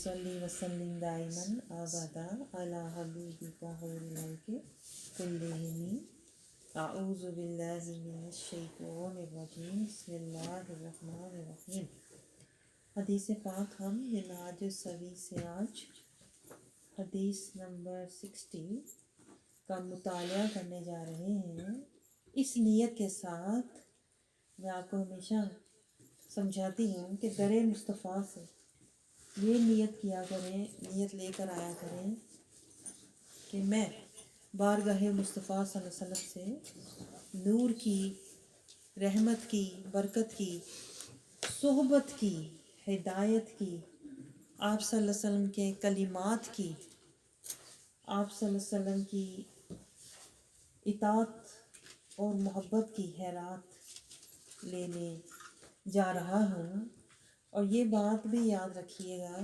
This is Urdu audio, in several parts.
صلی وسلم دائماً ابدا علی حبیبک خیرک کلہم اعوذ باللہ من الشیطان الرجیم بسم اللہ الرحمن الرحیم۔ حدیث پاک ہم منہاج السوی سے آج حدیث نمبر 60 کا مطالعہ کرنے جا رہے ہیں۔ اس نیت کے ساتھ میں آپ کو ہمیشہ سمجھاتی ہوں کہ در مصطفیٰ سے یہ نیت کیا کریں، نیت لے کر آیا کریں کہ میں بارگاہ مصطفیٰ صلی اللہ علیہ وسلم سے نور کی، رحمت کی، برکت کی، صحبت کی، ہدایت کی، آپ صلی اللہ علیہ وسلم کے کلمات کی، آپ صلی اللہ علیہ وسلم کی اطاعت اور محبت کی خیرات لینے جا رہا ہوں۔ اور یہ بات بھی یاد رکھیے گا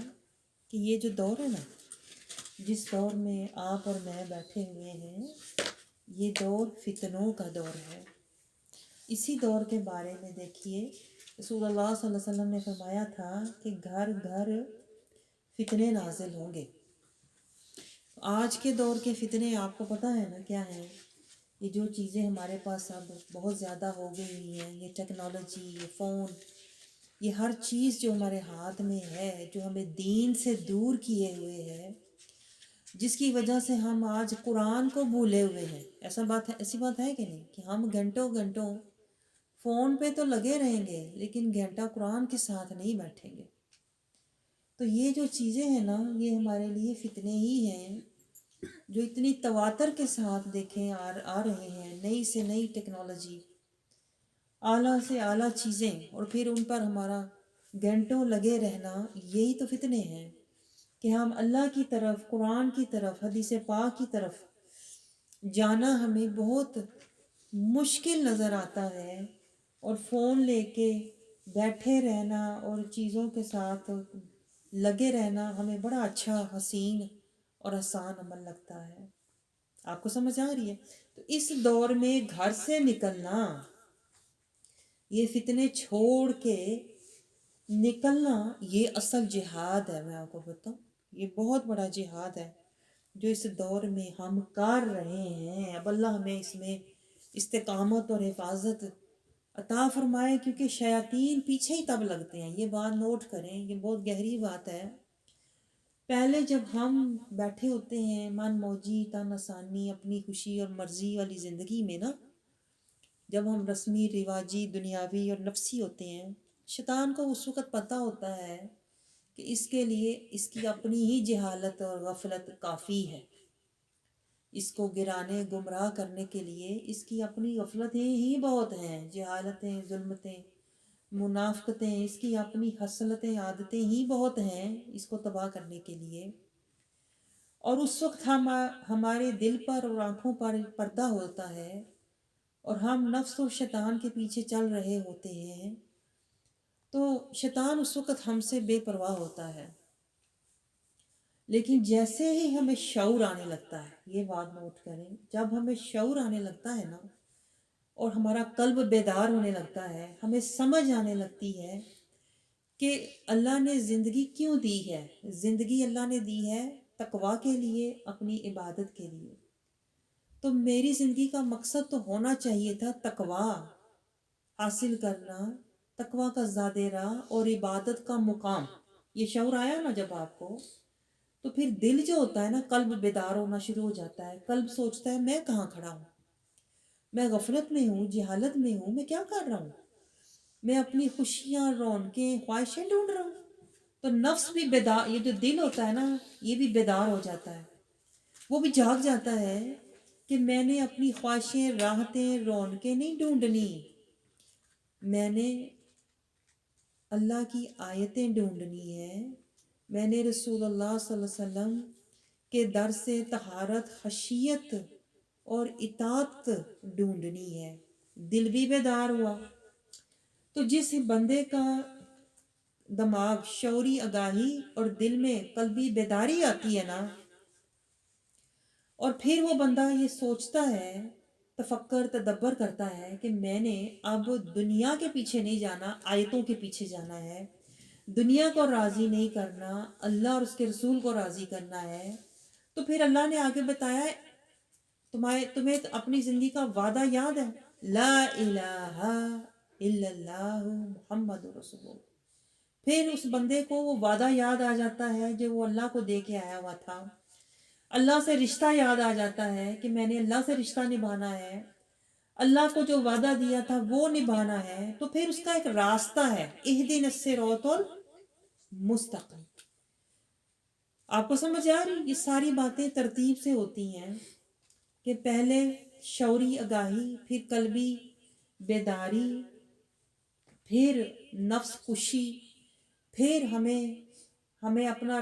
کہ یہ جو دور ہے نا، جس دور میں آپ اور میں بیٹھے ہوئے ہیں، یہ دور فتنوں کا دور ہے۔ اسی دور کے بارے میں دیکھیے، رسول اللہ صلی اللہ علیہ وسلم نے فرمایا تھا کہ گھر گھر فتنے نازل ہوں گے۔ آج کے دور کے فتنے آپ کو پتہ ہے نا کیا ہیں؟ یہ جو چیزیں ہمارے پاس اب بہت زیادہ ہو گئی ہوئی ہیں، یہ ٹیکنالوجی، یہ فون، یہ ہر چیز جو ہمارے ہاتھ میں ہے، جو ہمیں دین سے دور کیے ہوئے ہے، جس کی وجہ سے ہم آج قرآن کو بھولے ہوئے ہیں۔ ایسی بات ہے کہ نہیں کہ ہم گھنٹوں گھنٹوں فون پہ تو لگے رہیں گے لیکن گھنٹہ قرآن کے ساتھ نہیں بیٹھیں گے۔ تو یہ جو چیزیں ہیں نا، یہ ہمارے لیے فتنے ہی ہیں جو اتنی تواتر کے ساتھ دیکھیں آ رہے ہیں، نئی سے نئی ٹیکنالوجی، اعلیٰ سے اعلیٰ چیزیں، اور پھر ان پر ہمارا گھنٹوں لگے رہنا، یہی تو فتنے ہیں کہ ہم اللہ کی طرف، قرآن کی طرف، حدیث پاک کی طرف جانا ہمیں بہت مشکل نظر آتا ہے، اور فون لے کے بیٹھے رہنا اور چیزوں کے ساتھ لگے رہنا ہمیں بڑا اچھا، حسین اور آسان عمل لگتا ہے۔ آپ کو سمجھ آ رہی ہے؟ تو اس دور میں گھر سے نکلنا، یہ فتنے چھوڑ کے نکلنا، یہ اصل جہاد ہے۔ میں آپ کو بتاؤں، یہ بہت بڑا جہاد ہے جو اس دور میں ہم کر رہے ہیں۔ اب اللہ ہمیں اس میں استقامت اور حفاظت عطا فرمائے، کیونکہ شیاطین پیچھے ہی تب لگتے ہیں۔ یہ بات نوٹ کریں، یہ بہت گہری بات ہے۔ پہلے جب ہم بیٹھے ہوتے ہیں من موجی، تن آسانی، اپنی خوشی اور مرضی والی زندگی میں نا، جب ہم رسمی، رواجی، دنیاوی اور نفسی ہوتے ہیں، شیطان کو اس وقت پتہ ہوتا ہے کہ اس کے لیے اس کی اپنی ہی جہالت اور غفلت کافی ہے۔ اس کو گرانے، گمراہ کرنے کے لیے اس کی اپنی غفلتیں ہی بہت ہیں، جہالتیں، ظلمتیں، منافقتیں، اس کی اپنی خصلتیں، عادتیں ہی بہت ہیں اس کو تباہ کرنے کے لیے۔ اور اس وقت ہمارے دل پر اور آنکھوں پر پردہ ہوتا ہے اور ہم نفس و شیطان کے پیچھے چل رہے ہوتے ہیں، تو شیطان اس وقت ہم سے بے پرواہ ہوتا ہے۔ لیکن جیسے ہی ہمیں شعور آنے لگتا ہے، یہ بات نوٹ کریں، جب ہمیں شعور آنے لگتا ہے نا، اور ہمارا قلب بیدار ہونے لگتا ہے، ہمیں سمجھ آنے لگتی ہے کہ اللہ نے زندگی کیوں دی ہے۔ زندگی اللہ نے دی ہے تقویٰ کے لیے، اپنی عبادت کے لیے۔ تو میری زندگی کا مقصد تو ہونا چاہیے تھا تقویٰ حاصل کرنا، تقویٰ کا زادِ راہ اور عبادت کا مقام۔ یہ شعور آیا نا جب آپ کو، تو پھر دل جو ہوتا ہے نا، قلب بیدار ہونا شروع ہو جاتا ہے۔ قلب سوچتا ہے میں کہاں کھڑا ہوں، میں غفلت میں ہوں، جہالت میں ہوں، میں کیا کر رہا ہوں، میں اپنی خوشیاں، رونقیں، خواہشیں ڈھونڈ رہا ہوں۔ تو نفس بھی بیدار، یہ جو دل ہوتا ہے نا، یہ بھی بیدار ہو جاتا ہے، وہ بھی جاگ جاتا ہے کہ میں نے اپنی خواہشیں، راحتیں، رونقیں نہیں ڈھونڈنی، میں نے اللہ کی آیتیں ڈھونڈنی ہے، میں نے رسول اللہ صلی اللہ علیہ وسلم کے در سے طہارت، خشیت اور اطاعت ڈھونڈنی ہے۔ دل بھی بیدار ہوا۔ تو جس بندے کا دماغ شعوری آگاہی اور دل میں قلبی بیداری آتی ہے نا، اور پھر وہ بندہ یہ سوچتا ہے، تفکر، تدبر کرتا ہے کہ میں نے اب دنیا کے پیچھے نہیں جانا، آیتوں کے پیچھے جانا ہے، دنیا کو راضی نہیں کرنا، اللہ اور اس کے رسول کو راضی کرنا ہے، تو پھر اللہ نے آگے بتایا ہے تمہیں اپنی زندگی کا وعدہ یاد ہے، لا الہ الا اللہ محمد رسول اللہ۔ پھر اس بندے کو وہ وعدہ یاد آ جاتا ہے جو وہ اللہ کو دے کے آیا ہوا تھا، اللہ سے رشتہ یاد آ جاتا ہے کہ میں نے اللہ سے رشتہ نبھانا ہے، اللہ کو جو وعدہ دیا تھا وہ نبھانا ہے، تو پھر اس کا ایک راستہ ہے، اہدنا الصراط المستقیم۔ آپ کو سمجھ آ رہی؟ یہ ساری باتیں ترتیب سے ہوتی ہیں کہ پہلے شعوری آگاہی، پھر قلبی بیداری، پھر نفس کشی، پھر ہمیں اپنا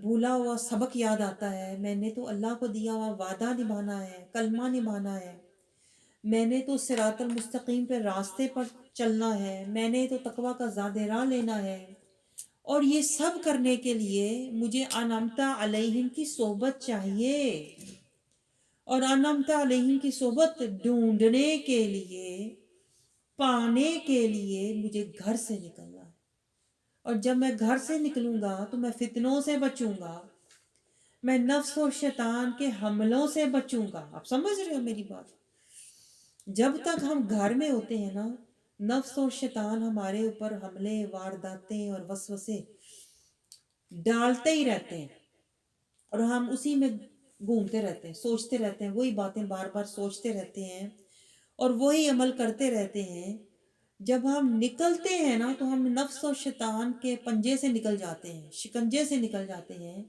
بھولا ہوا سبق یاد آتا ہے، میں نے تو اللہ کو دیا ہوا وعدہ نبھانا ہے، کلمہ نبھانا ہے، میں نے تو صراط المستقیم پہ راستے پر چلنا ہے، میں نے تو تقوی کا زاد راہ لینا ہے، اور یہ سب کرنے کے لیے مجھے انعمت علیہم کی صحبت چاہیے، اور انعمت علیہم کی صحبت ڈھونڈنے کے لیے، پانے کے لیے مجھے گھر سے نکلنا ہے، اور جب میں گھر سے نکلوں گا تو میں فتنوں سے بچوں گا، میں نفس اور شیطان کے حملوں سے بچوں گا۔ آپ سمجھ رہے ہو میری بات؟ جب تک ہم گھر میں ہوتے ہیں نا، نفس اور شیطان ہمارے اوپر حملے، وارداتیں اور وسوسے ڈالتے ہی رہتے ہیں، اور ہم اسی میں گھومتے رہتے ہیں، سوچتے رہتے ہیں، وہی باتیں بار بار سوچتے رہتے ہیں اور وہی عمل کرتے رہتے ہیں۔ جب ہم نکلتے ہیں نا تو ہم نفس اور شیطان کے پنجے سے نکل جاتے ہیں، شکنجے سے نکل جاتے ہیں،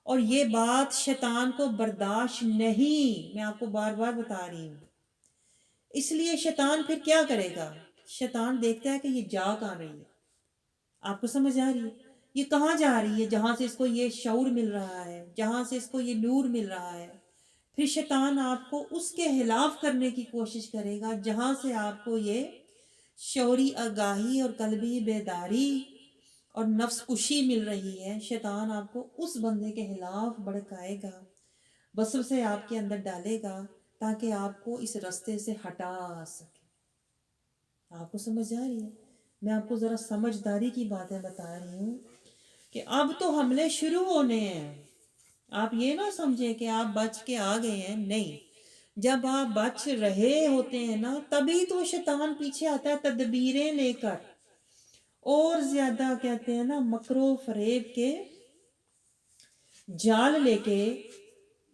اور یہ بات شیطان کو برداشت نہیں، میں آپ کو بار بار بتا رہی ہوں۔ اس لیے شیطان پھر کیا کرے گا؟ شیطان دیکھتا ہے کہ یہ جا کہاں رہی ہے، آپ کو سمجھ آ رہی ہے؟ یہ کہاں جا رہی ہے جہاں سے اس کو یہ شعور مل رہا ہے، جہاں سے اس کو یہ نور مل رہا ہے، پھر شیطان آپ کو اس کے خلاف کرنے کی کوشش کرے گا جہاں سے آپ کو یہ شعوری آگاہی اور قلبی بیداری اور نفس کشی مل رہی ہے۔ شیطان آپ کو اس بندے کے خلاف بھڑکائے گا، وسوسے آپ کے اندر ڈالے گا تاکہ آپ کو اس راستے سے ہٹا سکے۔ آپ کو سمجھ آ رہی ہے؟ میں آپ کو ذرا سمجھداری کی باتیں بتا رہی ہوں کہ اب تو حملے شروع ہونے ہیں۔ آپ یہ نہ سمجھیں کہ آپ بچ کے آ گئے ہیں، نہیں، جب آپ بچ رہے ہوتے ہیں نا تبھی تو شیطان پیچھے آتا ہے تدبیریں لے کر، اور زیادہ کہتے ہیں نا مکر و فریب کے جال لے کے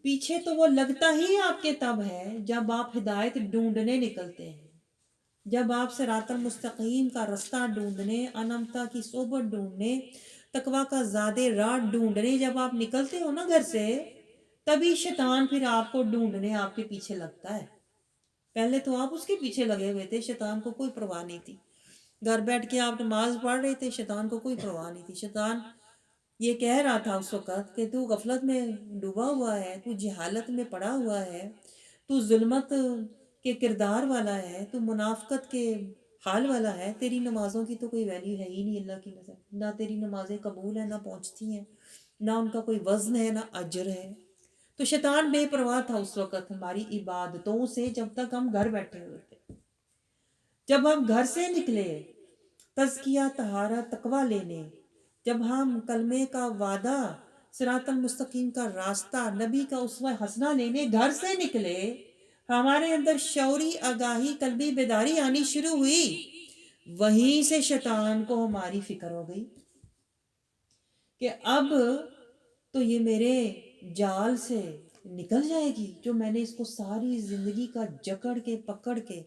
پیچھے، تو وہ لگتا ہی آپ کے تب ہے جب آپ ہدایت ڈھونڈنے نکلتے ہیں، جب آپ صراط المستقیم کا رستہ ڈھونڈنے، انمتا کی صحبت ڈھونڈنے، تقوی کا زاد راہ ڈھونڈنے جب آپ نکلتے ہو نا گھر سے، تبھی شیطان پھر آپ کو ڈھونڈنے آپ کے پیچھے لگتا ہے۔ پہلے تو آپ اس کے پیچھے لگے ہوئے تھے، شیطان کو کوئی پرواہ نہیں تھی، گھر بیٹھ کے آپ نماز پڑھ رہے تھے، شیطان کو کوئی پرواہ نہیں تھی۔ شیطان یہ کہہ رہا تھا اس وقت کہ تو غفلت میں ڈوبا ہوا ہے، تو جہالت میں پڑا ہوا ہے، تو ظلمت کے کردار والا ہے، تو منافقت کے حال والا ہے، تیری نمازوں کی تو کوئی ویلیو ہے ہی نہیں اللہ کی نظر، نہ تیری نمازیں قبول ہیں، نہ پہنچتی ہیں، نہ ان کا کوئی وزن ہے، نہ اجر ہے۔ تو شیطان بے پرواہ تھا اس وقت ہماری عبادتوں سے، جب تک ہم گھر بیٹھے ہوئے تھے۔ جب ہم گھر سے نکلے تزکیہ، طہارت، تقوی لینے، جب ہم کلمے کا وعدہ، صراط المستقیم کا راستہ، نبی کا اسوہ حسنہ لینے گھر سے نکلے، ہمارے اندر شعوری آگاہی، قلبی بیداری آنی شروع ہوئی، وہیں سے شیطان کو ہماری فکر ہو گئی کہ اب تو یہ میرے جال سے نکل جائے گی، جو میں نے اس کو ساری زندگی کا جکڑ کے پکڑ کے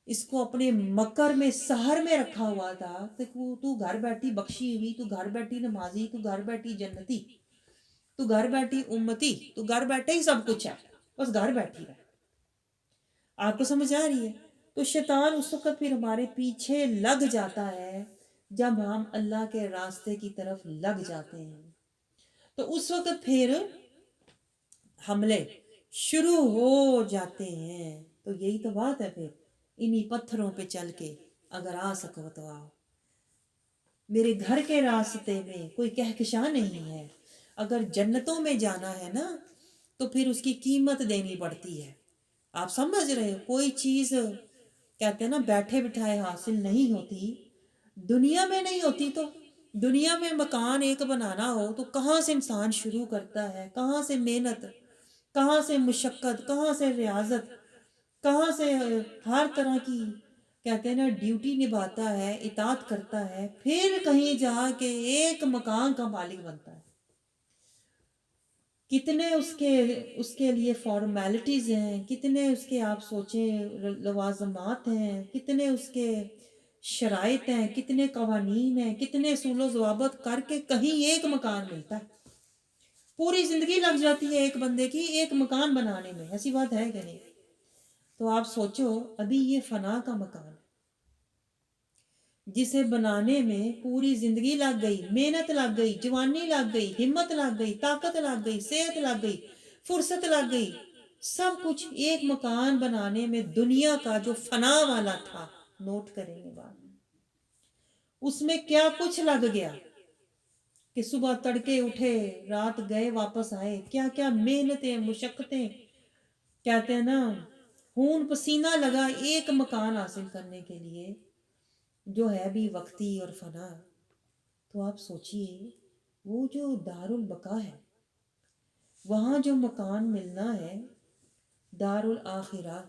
اس کو اپنے مکر میں، سحر میں رکھا ہوا تھا، تو گھر بیٹھی بخشی ہوئی، تو گھر بیٹھی نمازی، تو گھر بیٹھی جنتی، تو گھر بیٹھی امتی، تو گھر بیٹھے ہی سب کچھ ہے، بس گھر بیٹھی رہے۔ آپ کو سمجھ آ رہی ہے؟ تو شیطان اس وقت پھر ہمارے پیچھے لگ جاتا ہے جب ہم اللہ کے راستے کی طرف لگ جاتے ہیں، تو اس وقت پھر حملے شروع ہو جاتے ہیں۔ تو یہی تو بات ہے، پھر انہی پتھروں پہ چل کے اگر آ سکو تو آؤ، میرے گھر کے راستے میں کوئی کہکشاں نہیں ہے۔ اگر جنتوں میں جانا ہے نا تو پھر اس کی قیمت دینی پڑتی ہے۔ آپ سمجھ رہے ہو؟ کوئی چیز کہتے ہیں نا بیٹھے بٹھائے حاصل نہیں ہوتی، دنیا میں نہیں ہوتی تو دنیا میں مکان ایک بنانا ہو تو کہاں سے انسان شروع کرتا ہے، کہاں سے محنت، کہاں سے مشقت، کہاں سے ریاضت، کہاں سے ہر طرح کی کہتے ہیں نا ڈیوٹی نبھاتا ہے، اطاعت کرتا ہے، پھر کہیں جا کے ایک مکان کا مالک بنتا ہے۔ کتنے اس کے لیے فارمیلٹیز ہیں، کتنے اس کے آپ سوچیں لوازمات ہیں، کتنے اس کے شرائط ہیں، کتنے قوانین ہیں، کتنے اصول و ضوابط کر کے کہیں ایک مکان ملتا ہے۔ پوری زندگی لگ جاتی ہے ایک بندے کی ایک مکان بنانے میں، ایسی بات ہے کہ نہیں؟ تو آپ سوچو ابھی یہ فنا کا مکان ہے جسے بنانے میں پوری زندگی لگ گئی، محنت لگ گئی، جوانی لگ گئی، ہمت لگ گئی، طاقت لگ گئی، صحت لگ گئی، فرصت لگ گئی، سب کچھ ایک مکان بنانے میں دنیا کا جو فنا والا تھا۔ نوٹ کریں گے بات، اس میں کیا کچھ لگ گیا کہ صبح تڑکے اٹھے، رات گئے واپس آئے، کیا کیا محنتیں مشقتیں، کہتے ہیں نا خون پسینہ لگا ایک مکان حاصل کرنے کے لیے، جو ہے بھی وقتی اور فنا۔ تو آپ سوچئے وہ جو دار البقا ہے، وہاں جو مکان ملنا ہے دار الآخرہ،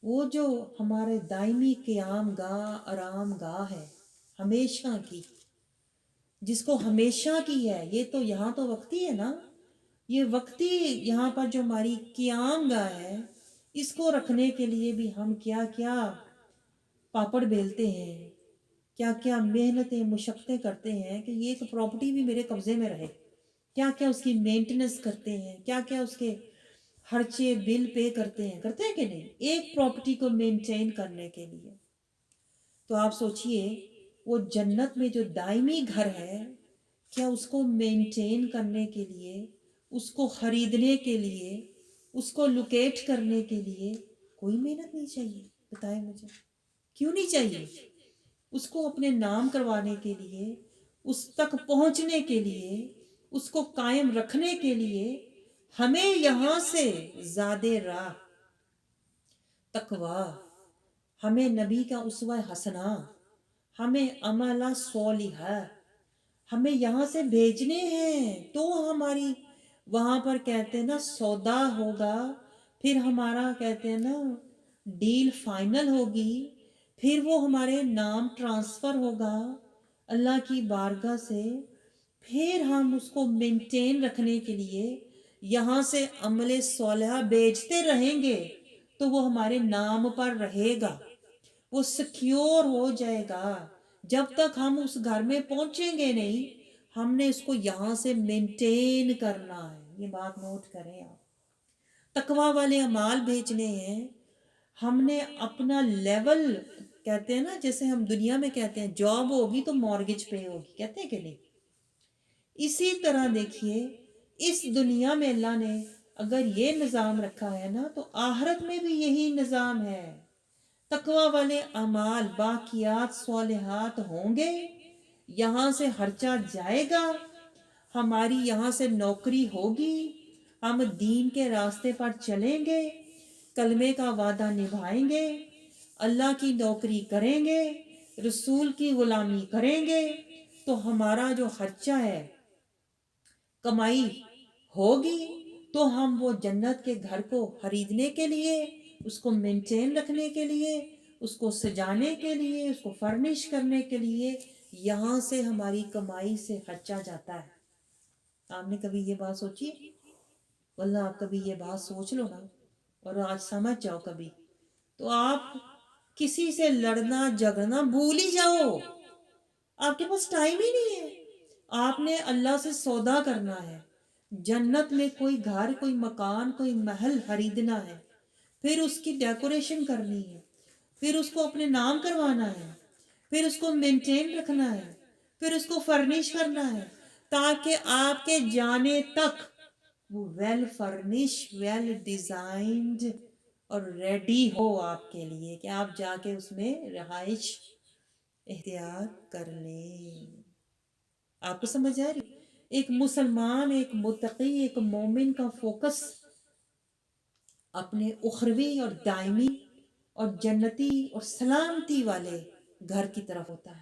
وہ جو ہمارے دائمی قیام گاہ آرام گاہ ہے ہمیشہ کی، جس کو ہمیشہ کی ہے، یہ تو یہاں تو وقتی ہے نا، یہ وقتی یہاں پر جو ہماری قیام گاہ ہے، اس کو رکھنے کے لیے بھی ہم کیا کیا پاپڑ بیلتے ہیں، کیا کیا محنتیں مشقتیں کرتے ہیں کہ یہ ایک پراپرٹی بھی میرے قبضے میں رہے، کیا کیا اس کی مینٹننس کرتے ہیں، کیا کیا اس کے خرچے بل پے کرتے ہیں کہ نہیں، ایک پراپرٹی کو مینٹین کرنے کے لیے۔ تو آپ سوچئے وہ جنت میں جو دائمی گھر ہے، کیا اس کو مینٹین کرنے کے لیے، اس کو خریدنے کے لیے، اس کو لوکیٹ کرنے کے لیے کوئی محنت نہیں چاہیے؟ بتائیں مجھے کیوں نہیں چاہیے؟ اس کو اپنے نام کروانے کے لیے، اس تک پہنچنے کے لیے، اس کو قائم رکھنے کے لیے ہمیں یہاں سے زیادہ راہ تقوی، ہمیں نبی کا اسوہ حسنہ، ہمیں عملہ صالحہ ہمیں یہاں سے بھیجنے ہیں، تو ہماری وہاں پر کہتے ہیں نا سودا ہوگا، پھر ہمارا کہتے ہیں نا ڈیل فائنل ہوگی، پھر وہ ہمارے نام ٹرانسفر ہوگا اللہ کی بارگاہ سے، پھر ہم اس کو مینٹین رکھنے کے لیے یہاں سے عمل صالحہ بیچتے رہیں گے، تو وہ ہمارے نام پر رہے گا، وہ سیکیور ہو جائے گا۔ جب تک ہم اس گھر میں پہنچیں گے نہیں، ہم نے اس کو یہاں سے مینٹین کرنا ہے، یہ بات نوٹ کریں آپ۔ تقوی والے اعمال بھیجنے ہیں، ہم نے اپنا لیول، کہتے ہیں نا جیسے ہم دنیا میں کہتے ہیں جاب ہوگی تو مارگیج پے ہوگی، کہتے ہیں کہ نہیں؟ اسی طرح دیکھیے اس دنیا میں اللہ نے اگر یہ نظام رکھا ہے نا، تو آخرت میں بھی یہی نظام ہے۔ تقوی والے اعمال باقیات صالحات ہوں گے، یہاں سے خرچہ جائے گا، ہماری یہاں سے نوکری ہوگی، ہم دین کے راستے پر چلیں گے، کلمے کا وعدہ نبھائیں گے، اللہ کی نوکری کریں گے، رسول کی غلامی کریں گے، تو ہمارا جو خرچہ ہے کمائی ہوگی، تو ہم وہ جنت کے گھر کو خریدنے کے لیے، اس کو مینٹین رکھنے کے لیے، اس کو سجانے کے لیے، اس کو فرنش کرنے کے لیے یہاں سے ہماری کمائی سے خرچہ جاتا ہے۔ آپ نے کبھی یہ بات سوچی؟ واللہ آپ کبھی یہ بات سوچ لو نا، اور آج سمجھ جاؤ کبھی، تو آپ کسی سے لڑنا جھگڑنا بھول ہی جاؤ، آپ کے پاس ٹائم ہی نہیں ہے۔ آپ نے اللہ سے سودا کرنا ہے، جنت میں کوئی گھر، کوئی مکان، کوئی محل خریدنا ہے، پھر اس کی ڈیکوریشن کرنی ہے، پھر اس کو اپنے نام کروانا ہے، پھر اس کو مینٹین رکھنا ہے، پھر اس کو فرنش کرنا ہے، تاکہ آپ کے جانے تک وہ ویل فرنش، ویل ڈیزائنڈ اور ریڈی ہو آپ کے لیے، کہ آپ جا کے اس میں رہائش اختیار کر لیں۔ آپ کو سمجھ آ رہی؟ ایک مسلمان، ایک متقی، ایک مومن کا فوکس اپنے اخروی اور دائمی اور جنتی اور سلامتی والے گھر کی طرف ہوتا ہے۔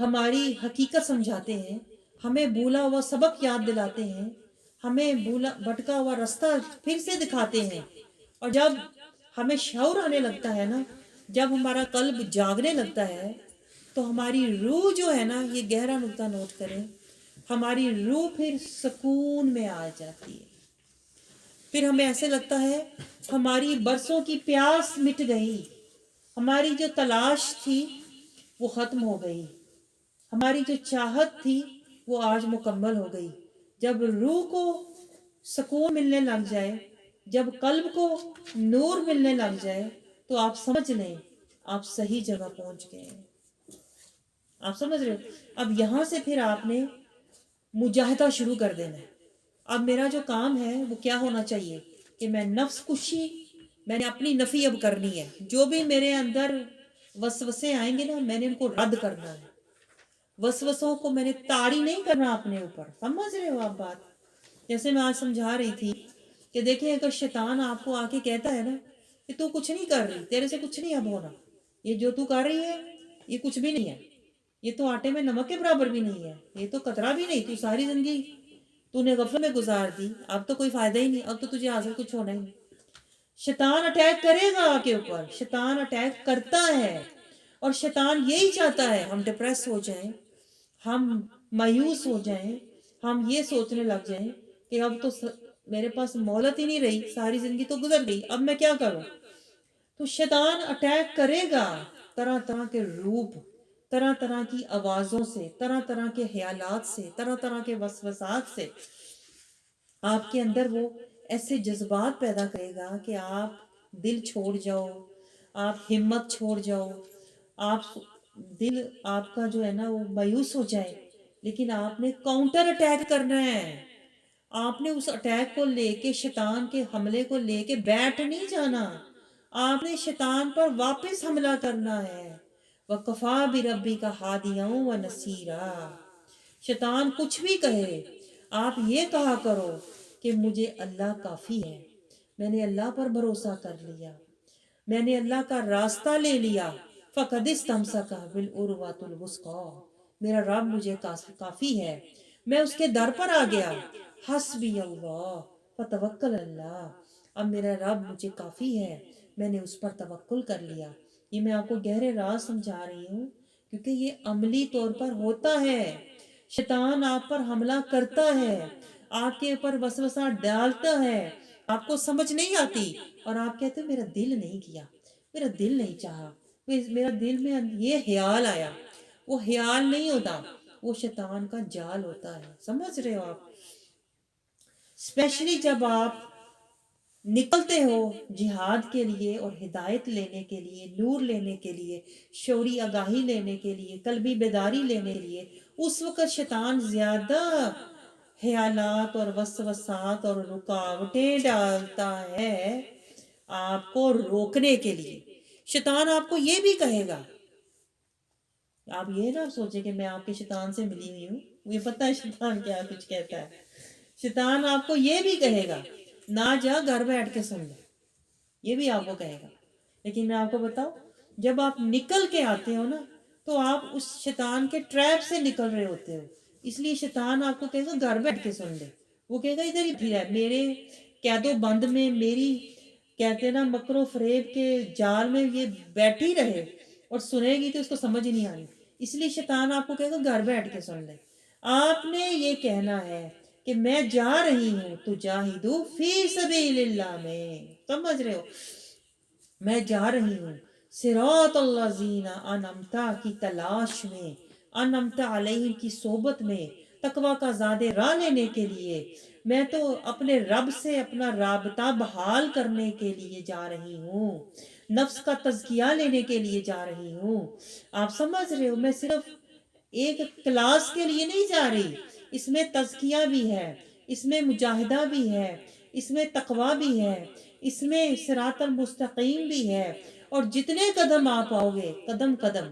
ہماری حقیقت سمجھاتے ہیں، ہمیں بھولا ہوا سبق یاد دلاتے ہیں، ہمیں بھٹکا ہوا راستہ پھر سے دکھاتے ہیں۔ اور جب ہمیں شعور آنے لگتا ہے نا، جب ہمارا قلب جاگنے لگتا ہے، تو ہماری روح جو ہے نا، یہ گہرا نقطہ نوٹ کریں، ہماری روح پھر سکون میں آ جاتی ہے۔ پھر ہمیں ایسے لگتا ہے ہماری برسوں کی پیاس مٹ گئی، ہماری جو تلاش تھی وہ ختم ہو گئی، ہماری جو چاہت تھی وہ آج مکمل ہو گئی۔ جب روح کو سکون ملنے لگ جائے، جب قلب کو نور ملنے لگ جائے، تو آپ سمجھ لیں آپ صحیح جگہ پہنچ گئے ہیں۔ آپ سمجھ رہے ہو؟ اب یہاں سے پھر آپ نے مجاہدہ شروع کر دینا ہے۔ اب میرا جو کام ہے وہ کیا ہونا چاہیے کہ میں نفس کشی، میں نے اپنی نفی اب کرنی ہے۔ جو بھی میرے اندر وسوسے آئیں گے نا، میں نے ان کو رد کرنا ہے۔ وسوسوں کو میں نے طاری نہیں کرنا اپنے اوپر۔ سمجھ رہے ہو آپ بات؟ جیسے میں آج سمجھا رہی تھی کہ دیکھیں، اگر شیطان آپ کو آ کے کہتا ہے نا کہ تو کچھ نہیں کر رہی، تیرے سے کچھ نہیں اب ہونا، یہ جو تو کر رہی ہے یہ کچھ بھی نہیں ہے، یہ تو آٹے میں نمک کے برابر بھی نہیں ہے، یہ تو قطرہ بھی نہیں، تو ساری زندگی تو نے غفلت میں گزار دی، اب تو کوئی فائدہ ہی نہیں، اب تو تجھے حاصل کچھ ہونا ہی نہیں۔ شیطان اٹیک کرے گا آپ کے اوپر، شیطان اٹیک کرتا ہے، اور شیطان یہی چاہتا ہے ہم ڈپریس ہو جائیں، ہم مایوس ہو جائیں، ہم یہ سوچنے لگ جائیں کہ اب تو میرے پاس مہلت ہی نہیں رہی، ساری زندگی تو گزر گئی، اب میں کیا کروں؟ تو شیطان اٹیک کرے گا طرح طرح کے روپ، طرح طرح کی آوازوں سے، طرح طرح کے خیالات سے، طرح طرح کے وسوسات سے۔ آپ کے اندر وہ ایسے جذبات پیدا کرے گا کہ آپ دل چھوڑ جاؤ، آپ ہمت چھوڑ جاؤ، آپ دل آپ کا جو ہے نا وہ مایوس ہو جائے۔ لیکن آپ نے کاؤنٹر اٹیک کرنا ہے، آپ نے اس اٹیک کو لے کے، شیطان کے حملے کو لے کے بیٹھ نہیں جانا، آپ نے شیطان پر واپس حملہ کرنا ہے۔ وَكَفَى بِرَبِّكَ هَادِيًا وَنَصِيرًا۔ شیطان کچھ بھی کہے، آپ یہ کہا کرو کہ مجھے اللہ کافی ہے، میں نے اللہ پر بھروسہ کر لیا، میں نے اللہ کا راستہ لے لیا۔ فَقَدِ اسْتَمْسَكَ بِالْعُرْوَةِ الْوُثْقَىٰ۔ میرا رب مجھے کافی ہے، میں اس کے در پر آ گیا۔ حسبی اللہ فتوکل اللہ۔ اب میرا رب مجھے کافی ہے، میں نے اس پر توکل کر لیا۔ یہ میں آپ کو گہرے راز سمجھا رہی ہوں، کیونکہ یہ عملی طور پر ہوتا ہے۔ شیطان آپ پر حملہ کرتا ہے، آپ کے اوپر وسوسہ ڈالتا ہے، آپ کو سمجھ نہیں آتی، اور آپ کہتے ہیں میرا دل نہیں کیا، میرا دل نہیں چاہا، میرا دل میں یہ خیال آیا۔ وہ خیال نہیں ہوتا، وہ شیطان کا جال ہوتا ہے۔ سمجھ رہے ہو آپ؟ اسپیشلی جب آپ نکلتے ہو جہاد کے لیے اور ہدایت لینے کے لیے، نور لینے کے لیے، شعوری آگاہی لینے کے لیے، قلبی بیداری لینے کے لیے، اس وقت شیطان زیادہ خیالات اور وسوسات اور رکاوٹیں ڈالتا ہے آپ کو روکنے کے لیے۔ شیطان آپ کو یہ بھی کہے گا، آپ یہ نہ سوچیں کہ میں آپ کے شیطان سے ملی ہوئی ہوں، مجھے پتہ ہے شیطان کیا کچھ کہتا ہے۔ شیطان آپ کو یہ بھی کہے گا نہ جا، گھر بیٹھ کے سن لے، یہ بھی آپ کو کہے گا۔ لیکن میں آپ کو بتاؤں، جب آپ نکل کے آتے ہو نا، تو آپ اس شیطان کے ٹریپ سے نکل رہے ہوتے ہو، اس لیے شیطان آپ کو کہے گا گھر بیٹھ کے سن لے، وہ کہے گا ادھر ہی پھر ہے، میرے قید و بند میں، میری کہتے نا مکر و فریب کے جال میں یہ بیٹھی رہے، اور سنے گی تو اس کو سمجھ ہی نہیں آنی، اس لیے شیطان آپ کو کہے گا گھر بیٹھ کے سن لے۔ آپ نے یہ کہنا ہے کہ میں جا رہی ہوں تجاہدوا فی سبیل اللہ میں، سمجھ رہے ہو؟ میں جا رہی ہوں صراط الذین انعمت کی تلاش میں، انعمت علیہم کی صحبت میں، تقوی کا زاد راہ لینے کے لیے، میں تو اپنے رب سے اپنا رابطہ بحال کرنے کے لیے جا رہی ہوں، نفس کا تزکیہ لینے کے لیے جا رہی ہوں۔ آپ سمجھ رہے ہو؟ میں صرف ایک کلاس کے لیے نہیں جا رہی، اس میں تزکیہ بھی ہے، اس میں مجاہدہ بھی ہے، اس میں تقوی بھی ہے، اس میں صراط المستقیم بھی ہے، اور جتنے قدم آپ آؤ گے، قدم قدم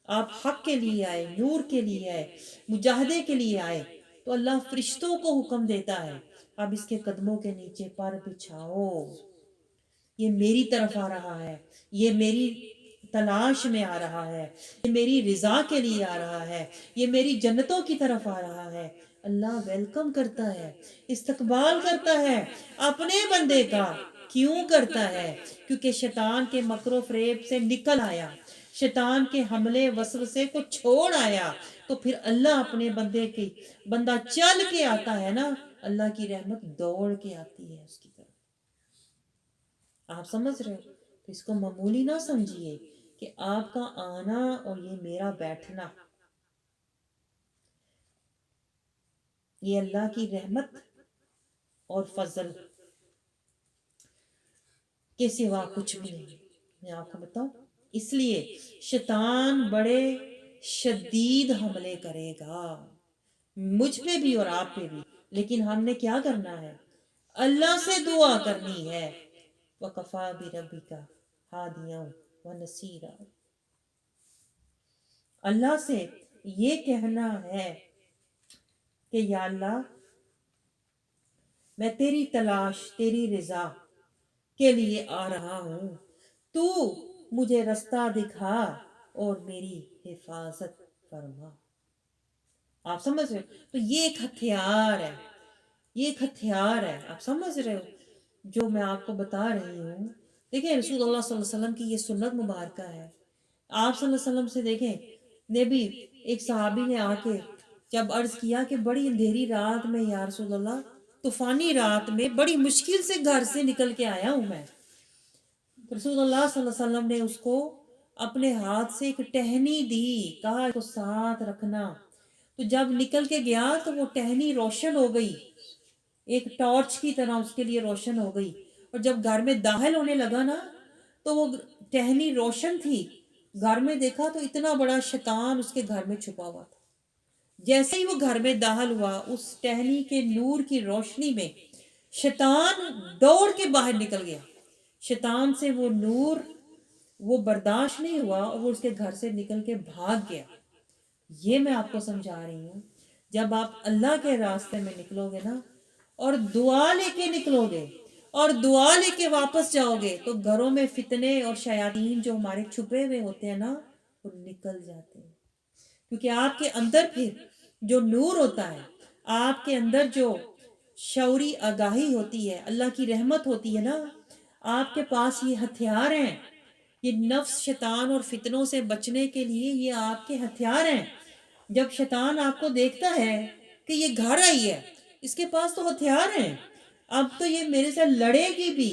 آپ حق کے لیے آئے، نور کے لیے آئے، مجاہدے کے لیے آئے، تو اللہ فرشتوں کو حکم دیتا ہے اب اس کے قدموں کے نیچے پر بچھاؤ، یہ میری طرف آ رہا ہے، یہ میری تلاش میں آ رہا ہے، یہ میری رضا کے لیے آ رہا ہے، یہ میری جنتوں کی طرف آ رہا ہے، اللہ ویلکم کرتا ہے، استقبال کرتا ہے اپنے بندے کا۔ کیوں کرتا ہے؟ کیونکہ شیطان کے مکر و فریب سے نکل آیا، شیطان کے حملے وسوسے کو چھوڑ آیا، تو پھر اللہ اپنے بندے کی، بندہ چل کے آتا ہے نا، اللہ کی رحمت دوڑ کے آتی ہے اس کی طرف۔ آپ سمجھ رہے ہو؟ تو اس کو معمولی نہ سمجھیے کہ آپ کا آنا اور یہ میرا بیٹھنا یہ اللہ کی رحمت اور فضل کے سوا کچھ بھی نہیں۔ میں آپ کو بتاؤں، اس لیے شیطان بڑے شدید حملے کرے گا مجھ پہ بھی اور آپ پہ بھی، لیکن ہم نے کیا کرنا ہے؟ اللہ سے دعا کرنی ہے۔ وَقَفَى بِرَبِّكَ هَادِيًا وَنَصِيرًا، اللہ سے یہ کہنا ہے کہ یا اللہ میں تیری تلاش، تیری رضا کے لیے آ رہا ہوں، تو مجھے رستہ دکھا اور میری حفاظت فرما۔ آپ سمجھ رہے ہو؟ تو یہ ایک ہتھیار ہے، یہ ایک ہتھیار ہے، آپ سمجھ رہے ہو جو میں آپ کو بتا رہی ہوں۔ دیکھیں رسول اللہ صلی اللہ علیہ وسلم کی یہ سنت مبارکہ ہے۔ آپ صلی اللہ علیہ وسلم سے دیکھیں، نبی ایک صحابی نے آ کے جب عرض کیا کہ بڑی اندھیری رات میں یا رسول اللہ، طوفانی رات میں بڑی مشکل سے گھر سے نکل کے آیا ہوں میں، رسول اللہ صلی اللہ علیہ وسلم نے اس کو اپنے ہاتھ سے ایک ٹہنی دی، کہا اس کو ساتھ رکھنا۔ تو جب نکل کے گیا تو وہ ٹہنی روشن ہو گئی، ایک ٹارچ کی طرح اس کے لیے روشن ہو گئی، اور جب گھر میں داخل ہونے لگا نا تو وہ ٹہنی روشن تھی، گھر میں دیکھا تو اتنا بڑا شیطان اس کے گھر میں چھپا ہوا تھا۔ جیسے ہی وہ گھر میں داخل ہوا، اس ٹہنی کے نور کی روشنی میں شیطان دوڑ کے باہر نکل گیا۔ شیطان سے وہ نور وہ برداشت نہیں ہوا اور وہ اس کے گھر سے نکل کے بھاگ گیا۔ یہ میں آپ کو سمجھا رہی ہوں، جب آپ اللہ کے راستے میں نکلو گے نا اور دعا لے کے نکلو گے اور دعا لے کے واپس جاؤ گے، تو گھروں میں فتنے اور شیاطین جو ہمارے چھپے ہوئے ہوتے ہیں نا، وہ نکل جاتے ہیں۔ کیونکہ آپ کے اندر پھر جو نور ہوتا ہے، آپ کے اندر جو شعوری آگاہی ہوتی ہے، اللہ کی رحمت ہوتی ہے نا، آپ کے پاس یہ ہتھیار ہیں، یہ نفس شیطان اور فتنوں سے بچنے کے لیے یہ آپ کے ہتھیار ہیں۔ جب شیطان آپ کو دیکھتا ہے کہ یہ گھر آئی ہے، اس کے پاس تو ہتھیار ہیں، اب تو یہ میرے سے لڑے گی بھی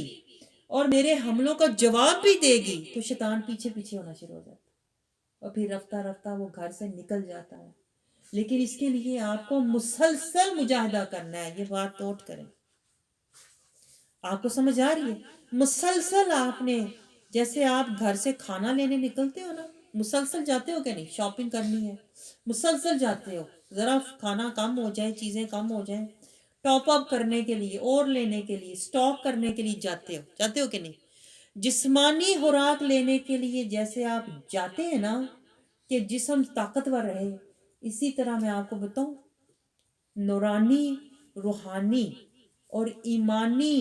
اور میرے حملوں کا جواب بھی دے گی، تو شیطان پیچھے پیچھے ہونا شروع ہو جاتا ہے اور پھر رفتہ رفتہ وہ گھر سے نکل جاتا ہے۔ لیکن اس کے لیے آپ کو مسلسل مجاہدہ کرنا ہے، یہ بات نوٹ کریں۔ آپ کو سمجھ آ رہی ہے؟ مسلسل آپ نے، جیسے آپ گھر سے کھانا لینے نکلتے ہو نا، مسلسل جاتے ہو کہ نہیں؟ شاپنگ کرنی ہے، مسلسل جاتے ہو، ذرا کھانا کم ہو جائے، چیزیں کم ہو جائیں، ٹاپ اپ کرنے کے لیے اور لینے کے لیے، سٹاک کرنے کے لیے جاتے ہو کہ نہیں؟ جسمانی خوراک لینے کے لیے جیسے آپ جاتے ہیں نا کہ جسم طاقتور رہے، اسی طرح میں آپ کو بتاؤں، نورانی، روحانی اور ایمانی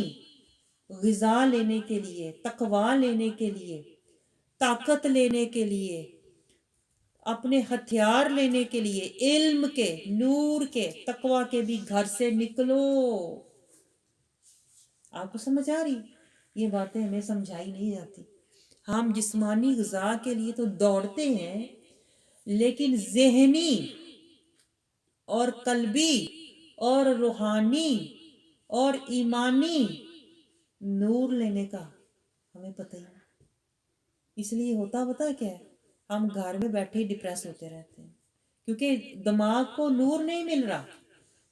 غذا لینے کے لیے، تقوی لینے کے لیے، طاقت لینے کے لیے، اپنے ہتھیار لینے کے لیے، علم کے، نور کے، تقوی کے بھی گھر سے نکلو۔ آپ کو سمجھ آ رہی؟ یہ باتیں ہمیں سمجھائی نہیں جاتی۔ ہم جسمانی غذا کے لیے تو دوڑتے ہیں، لیکن ذہنی اور قلبی اور روحانی اور ایمانی نور لینے کا ہمیں پتہ ہی نہیں۔ اس لیے ہوتا کیا ہے، ہم گھر میں بیٹھے ڈپریس ہوتے رہتے ہیں، کیونکہ دماغ کو نور نہیں مل رہا،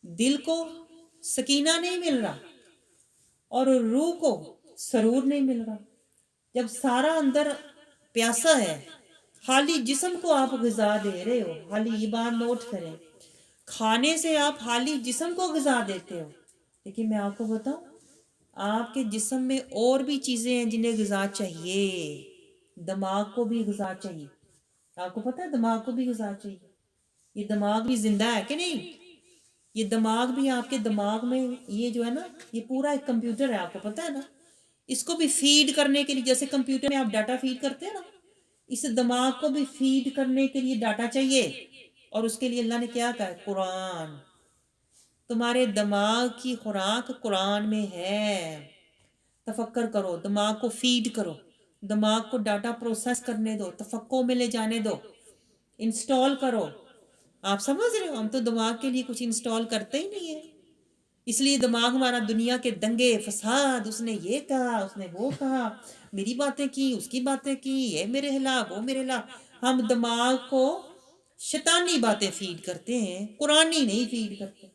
دل کو سکینہ نہیں مل رہا، اور روح کو سرور نہیں مل رہا۔ جب سارا اندر پیاسا ہے، خالی جسم کو آپ غذا دے رہے ہو، خالی یہ بات نوٹ کریں، کھانے سے آپ خالی جسم کو غذا دیتے ہو، لیکن میں آپ کو بتاؤں، آپ کے جسم میں اور بھی چیزیں ہیں جنہیں غذا چاہیے۔ دماغ کو بھی غذا چاہیے، آپ کو پتہ ہے دماغ کو بھی غذا چاہیے۔ یہ دماغ بھی زندہ ہے کہ نہیں؟ یہ دماغ بھی، آپ کے دماغ میں یہ جو ہے نا، یہ پورا ایک کمپیوٹر ہے، آپ کو پتہ ہے نا، اس کو بھی فیڈ کرنے کے لیے، جیسے کمپیوٹر میں آپ ڈاٹا فیڈ کرتے ہیں نا، اس دماغ کو بھی فیڈ کرنے کے لیے ڈاٹا چاہیے، اور اس کے لیے اللہ نے کیا کہا ہے؟ قرآن. تمہارے دماغ کی خوراک قرآن میں ہے. تفکر کرو، دماغ کو فیڈ کرو، دماغ کو ڈاٹا پروسیس کرنے دو، تفکر میں لے جانے دو، انسٹال کرو. آپ سمجھ رہے ہو؟ ہم تو دماغ کے لیے کچھ انسٹال کرتے ہی نہیں ہیں. اس لیے دماغ ہمارا دنیا کے دنگے فساد، اس نے یہ کہا، اس نے وہ کہا، میری باتیں کی، اس کی باتیں کی، یہ میرے خلاف، وہ میرے خلاف. ہم دماغ کو شیطانی باتیں فیڈ کرتے ہیں، قرآنی نہیں فیڈ کرتے.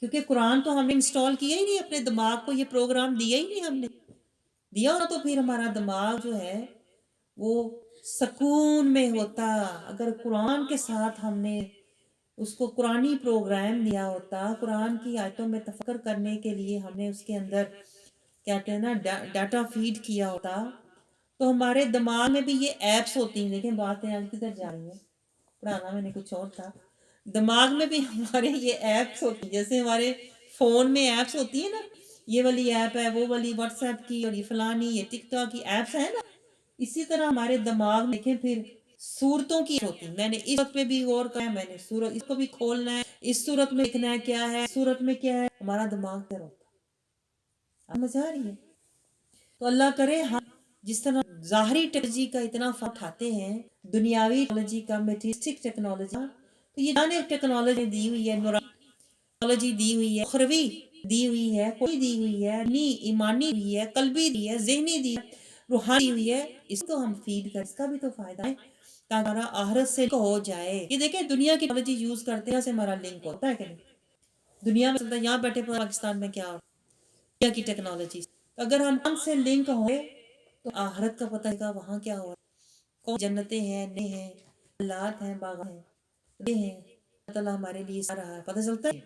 کیونکہ قرآن تو ہم نے انسٹال کیا ہی نہیں اپنے دماغ کو، یہ پروگرام دیا ہی نہیں ہم نے. دیا ہونا تو پھر ہمارا دماغ جو ہے وہ سکون میں ہوتا. اگر قرآن کے ساتھ ہم نے اس کو قرآنی پروگرام دیا ہوتا، قرآن کی آیتوں میں تفکر کرنے کے لیے ہم نے اس کے اندر کہتے ہیں نا ڈاٹا فیڈ کیا ہوتا، تو ہمارے دماغ میں بھی یہ ایپس ہوتی ہیں. دیکھیں باتیں آج کدھر جا رہی ہیں، پڑھانا میں نے کچھ اور تھا. دماغ میں بھی ہمارے یہ ایپس ہوتی ہیں، جیسے ہمارے فون میں ایپس ہوتی ہیں نا، یہ والی ایپ ہے، وہ والی واٹس ایپ کی، اور یہ فلانی، یہ ٹک ٹاک کی ایپس ہیں نا. اسی طرح ہمارے دماغ میں دیکھیں پھر صورتوں کی ہوتی ہیں. میں نے اس صورت پہ بھی غور کرا ہے، میں نے صورت اس کو بھی کھولنا ہے، اس صورت میں لکھنا ہے کیا ہے، صورت میں کیا ہے. ہمارا دماغ کیا ہوتا ہے. آپ مزہ آ رہی ہے؟ تو اللہ کرے ہم جس طرح ظاہری ٹیکنالوجی کا اتنا فائدہ اٹھاتے ہیں، دنیاوی ٹیکنالوجی کا، میٹریسٹک ٹیکنالوجی، تو یہ جانے ٹیکنالوجی دی ہوئی ہے، نورانی ٹیکنالوجی دی ہوئی ہے، اخروی دی ہوئی ہے، کوئی دی ہوئی ہے، ایمانی دی ہے، قلبی دی ہے، ذہنی دی ہے، روحانی ہوئی ہے. اس کو ہم فیڈ کر، اس کا بھی تو فائدہ ہے تاکہ ہمارا آخرت سے ہو جائے. یہ دیکھیں دنیا کی ٹیکنالوجی یوز کرتے ہیں، سے ہمارا لنک ہوتا ہے کہ نہیں. دنیا میں چلتا ہے، یہاں بیٹھے پاکستان میں کیا ہو دنیا کی ٹیکنالوجی. اگر ہم ان سے لنک ہوئے تو آخرت کا پتہ ہے وہاں کیا ہوا. کون جنتیں ہیں، نہیں ہیں، حالات ہیں، باغ ہیں، یہ ہیں، اللہ تعالیٰ ہمارے لیے سارا ہے، پتہ چلتا ہے.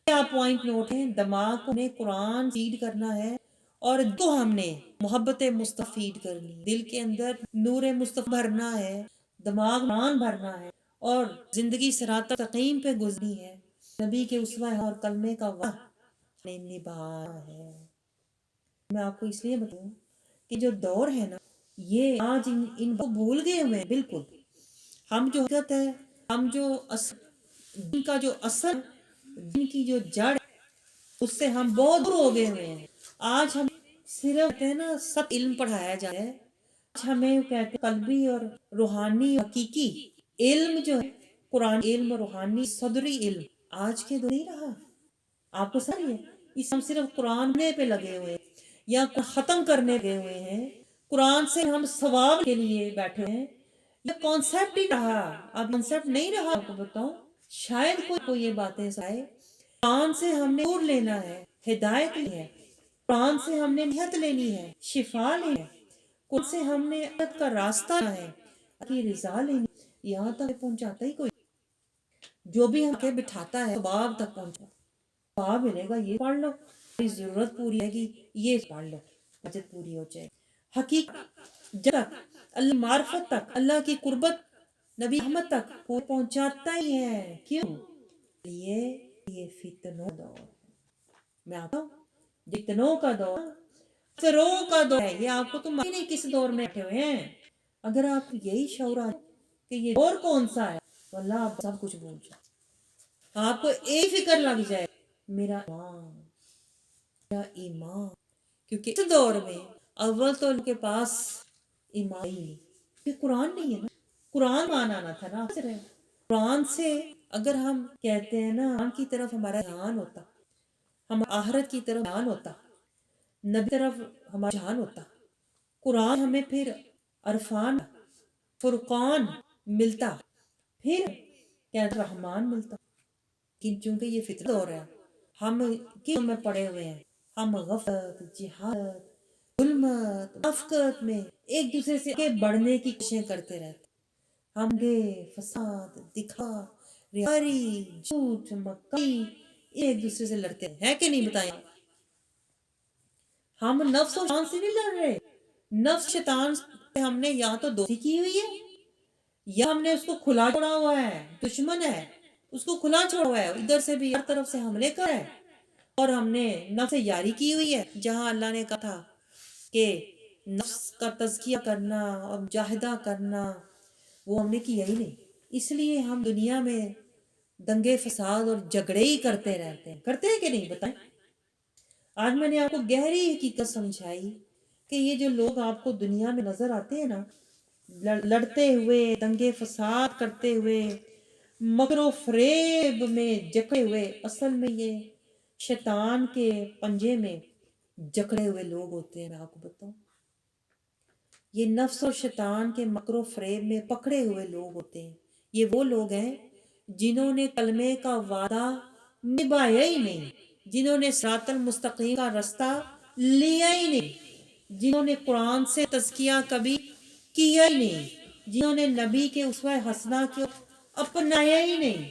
کیا پوائنٹ نوٹ ہے؟ دماغ کو نے قرآن فیڈ کرنا ہے، اور تو ہم نے محبت مصطفیٰ فیڈ کرنی، دل کے اندر نور مصطفیٰ بھرنا ہے، دماغ قرآن بھرنا ہے، اور زندگی صراط مستقیم پہ گزرنی ہے. نبی کے اسوہ اور کلمے کا وعدہ نے نبھانا ہے. میں آپ کو اس لیے بتاؤں کہ جو دور ہے نا، یہ آج ان کو بھول گئے ہوئے ہیں بالکل. ہم جو حقیقت ہے، ہم جو دین کا جو اصل، دین کی جو جڑ ہے، اس سے ہم بہت دور ہو گئے ہوئے ہیں. آج ہم صرف کہتے ہیں نا سب علم پڑھایا جائے. آج ہمیں کہتے ہیں قلبی اور روحانی حقیقی علم جو ہے، قرآن علم، روحانی صدری علم آج کے دور نہیں رہا. آپ کو سمجھ ہے اس ہم صرف قرآن پہ لگے ہوئے ہیں، یا ختم کرنے گئے ہوئے ہیں. قرآن سے ہم ثواب کے لیے بیٹھے ہیں. یہ کانسیپٹ ہی رہا. اب کانسیپٹ نہیں رہا. آپ کو بتاؤں شاید کوئی یہ باتیں سائے. قرآن سے ہم نے نور لینا ہے، ہدایت لینی ہے. قرآن سے ہم نے نہایت لینی ہے، شفا لینی ہے. قرآن سے ہم نے عدت کا راستہ لینا ہے، کی رضا لینی ہے. یہاں تک پہنچاتا ہی کوئی. جو بھی ہم کے بٹھاتا ہے باب تک پہنچا، باب ملے گا، یہ پڑھ لو، ضرورت پوری ہے گی، یہ پڑھ لو، حاجت پوری ہو جائے. حقیقت جب تک اللہ معرفت تک، اللہ کی قربت، نبی احمد تک وہ پہنچاتا ہی ہے. کیوں؟ یہ فتنوں کا دور. میں آتا ہوں فتنوں کا دور، فتنوں کا دور ہے. یہ آپ کو تو معلوم نہیں کس دور میں بیٹھے ہوئے ہیں. اگر آپ کو یہی شعور آ کہ یہ دور کون سا ہے، تو اللہ آپ سب کچھ بھول جائے. آپ کو ایک فکر لگ جائے، میرا ایمان، میرا ایمان. کیونکہ اس دور میں اول تو ان کے پاس ایمان ہی نہیں. کہ قرآن نہیں ہے نا، قرآن مان آنا تھا نا. قرآن سے اگر ہم کہتے ہیں نا قرآن کی طرف ہمارا دھیان ہوتا، ہم آخرت کی طرف دھیان ہوتا، نبی طرف ہمارا دھیان ہوتا، قرآن ہمیں پھر عرفان فرقان ملتا، پھر کہتے رحمان ملتا. لیکن چونکہ یہ فطرت دور ہے، ہم کیوں میں پڑے ہوئے ہیں. ہم غفلت، جہالت، ظلمت، افقت میں ایک دوسرے سے کے بڑھنے کی کوششیں کرتے رہتے. ہم گے فساد، دکھا، ریاکاری، جھوٹ، مکاری، ایک دوسرے سے لڑتے ہیں کہ نہیں بتائیں. ہم نفس و شیطان سے نہیں لڑ رہے. نفس شیطان سے ہم نے یا تو دوستی کی ہوئی ہے، یا ہم نے اس کو کھلا چھوڑا ہوا ہے. دشمن ہے، اس کو کھلا چھوڑا ہوا ہے، ادھر سے بھی ہر طرف سے حملے کر ہے. اور ہم نے نفس سے یاری کی ہوئی ہے، جہاں اللہ نے کہا تھا کہ نفس کا تزکیہ کرنا اور مجاہدہ کرنا وہ ہم نے کیا ہی نہیں. اس لیے ہم دنیا میں دنگے فساد اور جھگڑے ہی کرتے رہتے ہیں. کرتے ہیں کہ نہیں بتائیں؟ آج میں نے آپ کو گہری حقیقت سمجھائی کہ یہ جو لوگ آپ کو دنیا میں نظر آتے ہیں نا، لڑتے ہوئے، دنگے فساد کرتے ہوئے، مکر و فریب میں جکڑے ہوئے، اصل میں یہ شیطان کے پنجے میں جکڑے ہوئے لوگ ہوتے ہیں. میں آپ کو بتاؤں، یہ نفس اور شیطان کے مکر و فریب میں پکڑے ہوئے لوگ ہوتے ہیں. یہ وہ لوگ ہیں جنہوں نے کلمے کا وعدہ نبھایا ہی نہیں، جنہوں نے صراط المستقیم کا رستہ لیا ہی نہیں، جنہوں نے قرآن سے تزکیہ کبھی کیا ہی نہیں، جنہوں نے نبی کے اسوہ حسنہ کو اپنایا ہی نہیں،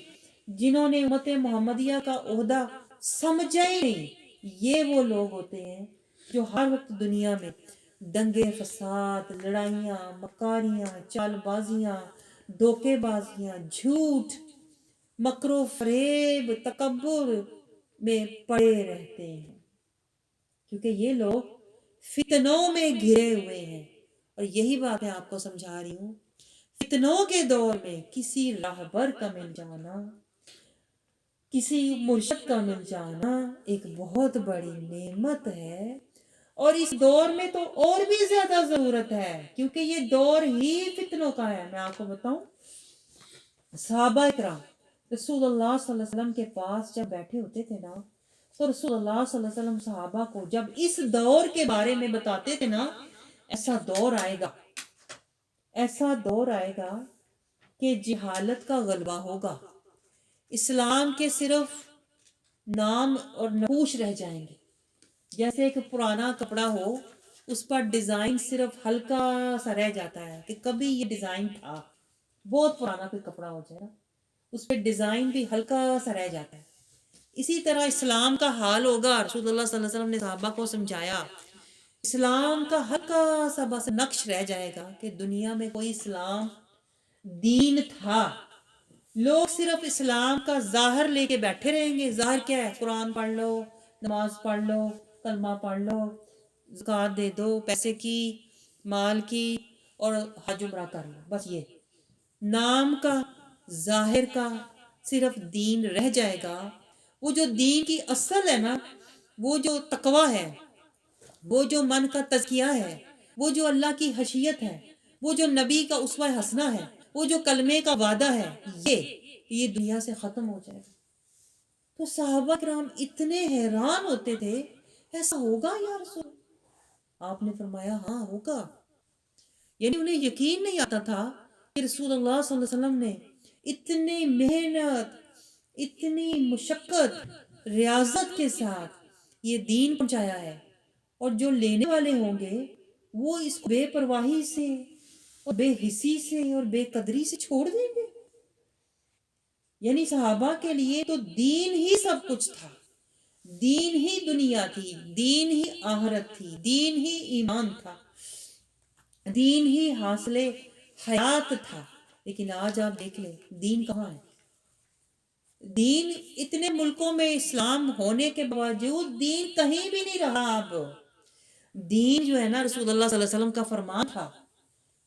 جنہوں نے امت محمدیہ کا عہدہ سمجھا ہی نہیں. یہ وہ لوگ ہوتے ہیں جو ہر وقت دنیا میں دنگے فساد، لڑائیاں، مکاریاں، چال بازیاں، دھوکے بازیاں، جھوٹ، مکر و فریب، تکبر میں پڑے رہتے ہیں. کیونکہ یہ لوگ فتنوں میں گھرے ہوئے ہیں. اور یہی بات میں آپ کو سمجھا رہی ہوں، فتنوں کے دور میں کسی راہبر کا مل جانا، کسی مرشد کا مل جانا ایک بہت بڑی نعمت ہے. اور اس دور میں تو اور بھی زیادہ ضرورت ہے، کیونکہ یہ دور ہی فتنوں کا ہے. میں آپ کو بتاؤں، صحابہ اکرام رسول اللہ صلی اللہ علیہ وسلم کے پاس جب بیٹھے ہوتے تھے نا، تو رسول اللہ صلی اللہ علیہ وسلم صحابہ کو جب اس دور کے بارے میں بتاتے تھے نا، ایسا دور آئے گا، ایسا دور آئے گا کہ جہالت کا غلبہ ہوگا، اسلام کے صرف نام اور نقوش رہ جائیں گے. جیسے ایک پرانا کپڑا ہو، اس پر ڈیزائن صرف ہلکا سا رہ جاتا ہے کہ کبھی یہ ڈیزائن تھا. بہت پرانا کوئی کپڑا ہو جائے نا، اس پہ ڈیزائن بھی ہلکا سا رہ جاتا ہے. اسی طرح اسلام کا حال ہوگا. رسول اللہ صلی اللہ علیہ وسلم نے صحابہ کو سمجھایا، اسلام کا ہلکا سا بس نقش رہ جائے گا کہ دنیا میں کوئی اسلام دین تھا. لوگ صرف اسلام کا ظاہر لے کے بیٹھے رہیں گے. ظاہر کیا ہے؟ قرآن پڑھ لو، نماز پڑھ لو، کلمہ پڑھ لو، زکوٰۃ دے دو، پیسے کی، مال کی، اور حج عمرہ کر لو. بس یہ نام کا، ظاہر کا صرف دین رہ جائے گا. وہ جو دین کی اصل ہے نا، وہ جو تقویٰ ہے، وہ جو من کا تزکیہ ہے، وہ جو اللہ کی خشیت ہے، وہ جو نبی کا اسوہ حسنہ ہے، وہ جو کلمے کا وعدہ ہے، یہ دنیا سے ختم ہو جائے گا. تو صحابہ کرام اتنے حیران ہوتے تھے، ایسا ہوگا یا رسول؟ آپ نے فرمایا ہاں ہوگا. یعنی انہیں یقین نہیں آتا تھا کہ رسول اللہ صلی اللہ علیہ وسلم نے اتنی محنت، اتنی مشقت، ریاضت کے ساتھ یہ دین پہنچایا ہے، اور جو لینے والے ہوں گے وہ اس کو بے پرواہی سے اور بے حسی سے اور بے قدری سے چھوڑ دیں گے. یعنی صحابہ کے لیے تو دین ہی سب کچھ تھا، دین ہی دنیا تھی، دین ہی آخرت تھی، دین ہی ایمان تھا، دین ہی حاصل حیات تھا. لیکن آج آپ دیکھ لیں دین کہاں ہے؟ دین اتنے ملکوں میں اسلام ہونے کے باوجود دین کہیں بھی نہیں رہا. اب دین جو ہے نا، رسول اللہ صلی اللہ علیہ وسلم کا فرمان تھا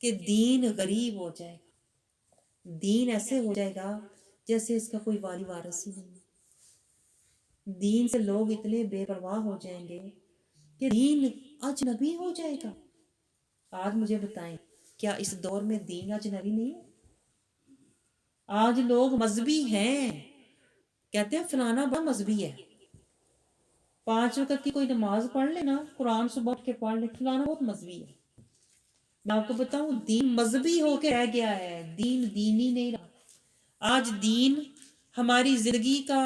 کہ دین غریب ہو جائے گا. دین ایسے ہو جائے گا جیسے اس کا کوئی والی وارث ہی نہیں. دین سے لوگ اتنے بے پرواہ ہو جائیں گے کہ دین اجنبی ہو جائے گا. آج مجھے بتائیں، کیا اس دور میں دین اجنبی نہیں ہے؟ آج لوگ مذہبی ہیں، کہتے ہیں فلانا بڑا مذہبی ہے، 5 وقت کی کوئی نماز پڑھ لینا، قرآن صبح اٹھ کے پڑھ لے، فلانا بہت مذہبی ہے. میں آپ کو بتاؤں دین مذہبی ہو کے رہ گیا ہے، دین دینی نہیں رہا. آج دین ہماری زندگی کا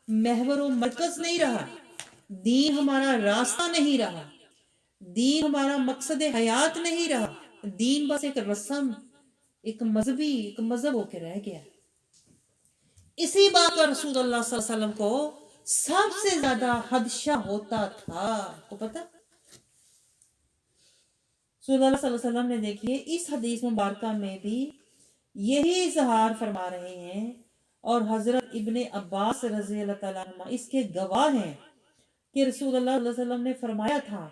محور و مرکز نہیں رہا، دین ہمارا راستہ نہیں رہا، دین ہمارا مقصد حیات نہیں رہا. دین بس ایک رسم، ایک مذہب ہو کے رہ گیا. اسی بات پر رسول اللہ صلی اللہ علیہ وسلم کو سب سے زیادہ خدشہ ہوتا تھا. کو پتہ؟ رسول اللہ صلی اللہ علیہ وسلم نے دیکھیے اس حدیث مبارکہ میں بھی یہی اظہار فرما رہے ہیں، اور حضرت ابن عباس رضی اللہ تعالیٰ عنہ اس کے گواہ ہیں کہ رسول اللہ صلی اللہ علیہ وسلم نے فرمایا تھا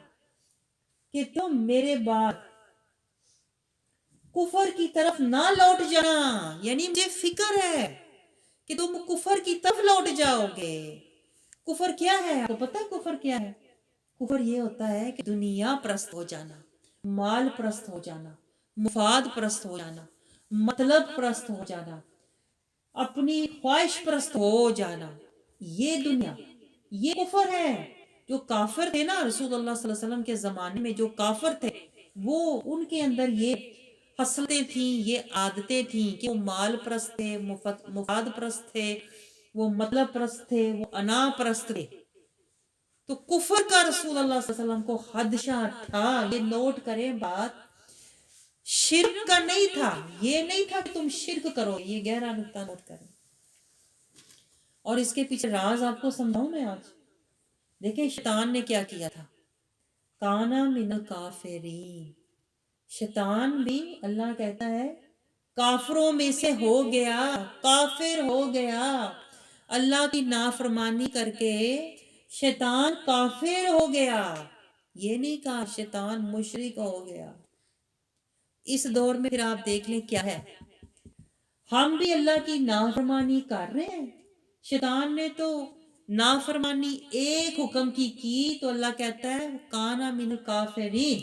کہ تم میرے بعد کفر کی طرف نہ لوٹ جانا، یعنی مجھے فکر ہے کہ تم کفر کی طرف لوٹ جاؤ گے۔ کفر کیا ہے؟ آپ کو پتہ ہے کفر کیا ہے؟ کفر یہ ہوتا ہے کہ دنیا پرست ہو جانا، مال پرست ہو جانا، مفاد پرست ہو جانا، مطلب پرست ہو جانا، اپنی خواہش پرست ہو جانا، یہ دنیا، یہ کفر ہے۔ جو کافر تھے نا رسول اللہ صلی اللہ علیہ وسلم کے زمانے میں، جو کافر تھے، وہ ان کے اندر یہ خصلتیں تھیں، یہ عادتیں تھیں کہ وہ مال پرست تھے، مفاد پرست تھے، وہ مطلب پرست تھے، وہ انا پرست تھے۔ تو کفر کا رسول اللہ صلی اللہ علیہ وسلم کو خدشہ تھا، یہ نوٹ کریں بات، شرک کا نہیں تھا، یہ نہیں تھا کہ تم شرک کرو، یہ گہرا نقطہ نوٹ کریں۔ اور اس کے پیچھے راز آپ کو سمجھاؤں میں آج۔ دیکھیں شیطان نے کیا کیا تھا، کانا من الکافرین، شیطان بھی اللہ کہتا ہے کافروں میں سے ہو گیا، کافر ہو گیا، اللہ کی نافرمانی کر کے شیطان کافر ہو گیا، یہ نہیں کہا شیطان مشرک ہو گیا۔ اس دور میں پھر آپ دیکھ لیں کیا ہے، ہم بھی اللہ کی نافرمانی کر رہے ہیں۔ شیطان نے تو نافرمانی ایک حکم کی تو اللہ کہتا ہے کانا من الکافرین،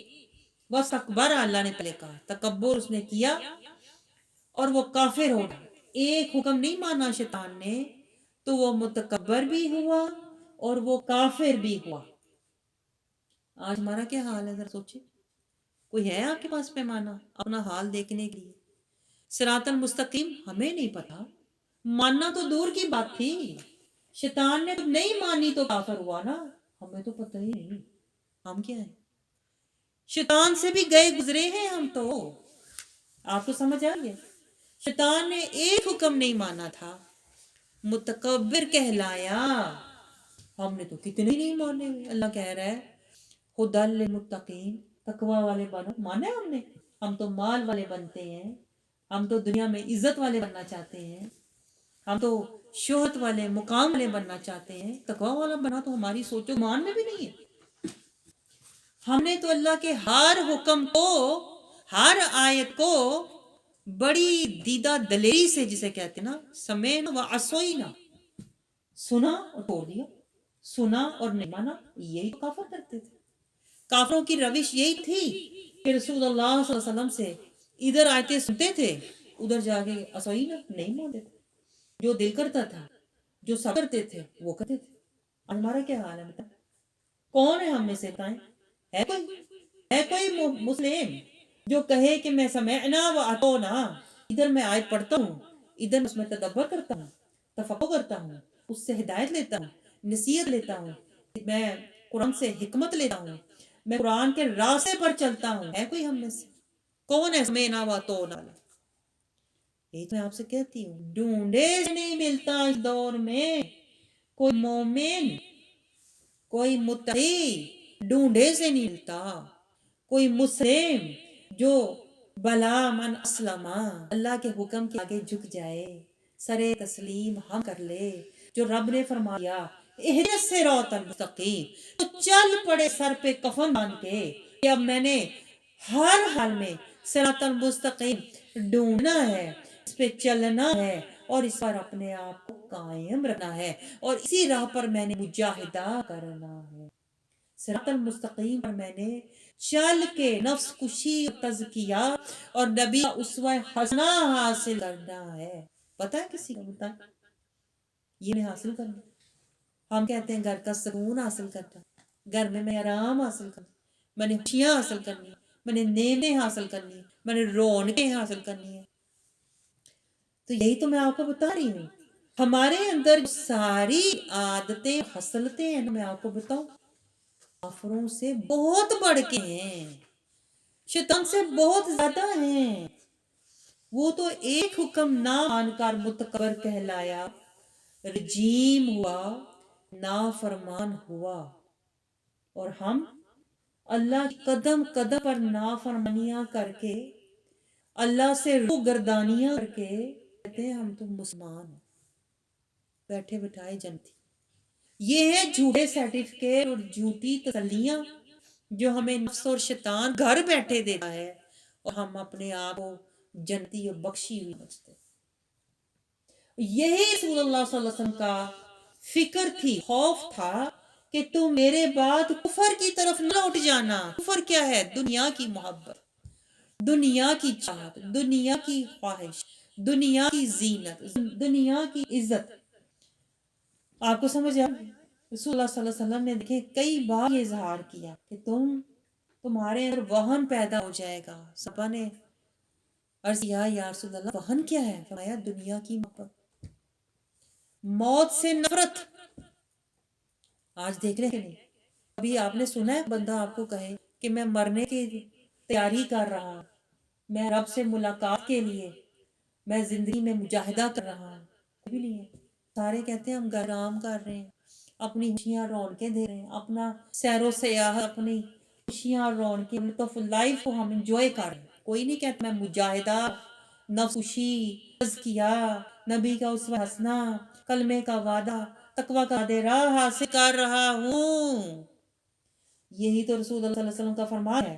بس اکبر، اللہ نے پہلے کہا تکبر اس نے کیا اور وہ کافر ہو گیا۔ ایک حکم نہیں مانا شیطان نے تو وہ متکبر بھی ہوا اور وہ کافر بھی ہوا۔ آج ہمارا کیا حال ہے ذرا سوچیں، کوئی ہے آپ کے پاس پیمانہ اپنا حال دیکھنے کے لیے؟ صراط المستقیم ہمیں نہیں پتا، ماننا تو دور کی بات تھی، شیطان نے نہیں مانی تو کافر ہوا نا، ہمیں تو پتہ ہی نہیں ہم کیا ہیں، شیطان سے بھی گئے گزرے ہیں ہم تو۔ آپ کو سمجھ آ گیا؟ شیطان نے ایک حکم نہیں مانا تھا، متکبر کہلایا، ہم نے تو کتنے نہیں مانے۔ اللہ کہہ رہا ہے ہدی للمتقین، تقوی والے بنو، مانا ہم نے، ہم تو مال والے بنتے ہیں، ہم تو دنیا میں عزت والے بننا چاہتے ہیں، ہم تو شہرت والے مقام والے بننا چاہتے ہیں، تقوی والا بنا تو ہماری سوچ و مان میں بھی نہیں ہے۔ ہم نے تو اللہ کے ہر حکم کو، ہر آیت کو بڑی دیدہ دلیری سے، جسے کہتے ہیں نا سمینا و عصوینا، سنا اور توڑ دیا، سنا اور نہیں مانا، یہی تو کافر کرتے تھے۔ کافروں کی روش یہی تھی کہ رسول اللہ صلی اللہ علیہ وسلم سے ادھر آیتیں سنتے تھے، ادھر جا کے عصوینا نہیں مانتے تھے، جو دل کرتا تھا، جو سب کرتے تھے وہ کرتے تھے۔ ہمارا کیا حال ہے بتائیں؟ کون ہے ہم میں سے بتائیں؟ ہے کوئی مسلم جو کہے کہ میں سمعنا و اطعنا، ادھر میں آیت پڑھتا ہوں، ادھر اس میں تدبر کرتا ہوں، تفقہ کرتا ہوں، اس سے ہدایت لیتا ہوں، نصیحت لیتا ہوں، میں قرآن سے حکمت لیتا ہوں، میں قرآن کے راستے پر چلتا ہوں؟ ہے کوئی ہم میں سے؟ کون ہے سمعنا و اطعنا؟ یہی تو میں آپ سے کہتی ہوں، ڈھونڈے سے نہیں ملتا اس دور میں کوئی مومن، کوئی متقی، ڈھونڈے سے نہیں ملتا کوئی مسلم جو بلا من اسلم، اللہ کے حکم کے آگے جھک جائے، سرے تسلیم ہم کر لے، جو رب نے فرمایا اہدنا الصراط المستقیم، تو چل پڑے سر پہ کفن باندھ کے کہ اب میں نے ہر حال میں صراط المستقیم ڈھونڈنا ہے، اس پہ چلنا ہے اور اس پر اپنے آپ کو قائم رکھنا ہے اور اسی راہ پر میں نے مجاہدہ کرنا ہے۔ صراط المستقیم پر میں نے چل کے نفس کشی، تزکیہ اور نبی اسوہ حسنہ حاصل کرنا ہے۔ پتہ ہے کسی کو؟ بتا یہ میں حاصل کرنا، ہم کہتے ہیں گھر کا سکون حاصل کرنا، گھر میں آرام حاصل کرنا، میں نے خوشیاں حاصل کرنی، میں نے نعمتیں حاصل کرنی، میں نے رونقیں حاصل کرنی ہے۔ تو یہی تو میں آپ کو بتا رہی ہوں، ہمارے اندر ساری عادتیں خصلتیں ہیں، میں آپ کو بتاؤں کافروں سے بہت بڑھ کے ہیں، شیطان سے بہت زیادہ ہیں۔ وہ تو ایک حکم نہ مان کر متکبر کہلایا، رجیم ہوا، نافرمان ہوا، اور ہم اللہ کی قدم قدم پر نافرمانیاں کر کے، اللہ سے روح گردانیاں کر کے کہتے ہیں ہم تو مسلمان ہیں، بیٹھے بٹھائے جنتی۔ یہ ہے جھوٹے سرٹیفکیٹ اور جھوٹی تسلیاں جو ہمیں نفس اور شیطان گھر بیٹھے دیتا ہے اور ہم اپنے آپ کو جنتی اور بخشی ہوئی سمجھتے ہیں۔ یہی رسول اللہ صلی اللہ علیہ وسلم کا فکر تھی، خوف تھا کہ تم میرے بعد کفر کی طرف نہ لوٹ جانا۔ کفر کیا ہے؟ دنیا کی محبت، دنیا کی چاہت، دنیا کی خواہش، دنیا کی زینت، دنیا کی عزت۔ آپ کو سمجھ آ رسول اللہ صلی اللہ علیہ وسلم نے دیکھیں کئی بار یہ اظہار کیا کہ تمہارے اندر وہن پیدا ہو جائے گا۔ صحابہ نے عرض کیا یا رسول اللہ وہن کیا ہے؟ فرمایا دنیا کی محبت، موت سے نفرت۔ آج دیکھ رہے ہیں کہ نہیں، ابھی آپ نے سنا ہے بندہ آپ کو کہے کہ میں مرنے کی تیاری کر رہا ہوں، میں رب سے ملاقات کے لیے میں زندگی میں مجاہدہ کر رہا ہوں؟ کوئی بھی نہیں ہے۔ سارے کہتے ہیں ہم آرام کر رہے ہیں، اپنی خوشیاں رونقیں دے رہے ہیں، اپنا سیر و سیاحت، اپنی خوشیاں اور رونقیں، لطف لائف کو ہم انجوائے کر رہے ہیں۔ کوئی نہیں کہتا میں مجاہدہ، نفس کشی، تزکیہ، نبی کا اسوہ حسنہ، کلمے کا وعدہ، تقوی کا راہ حاصل کر رہا ہوں۔ یہی تو رسول اللہ صلی اللہ علیہ وسلم کا فرمان ہے،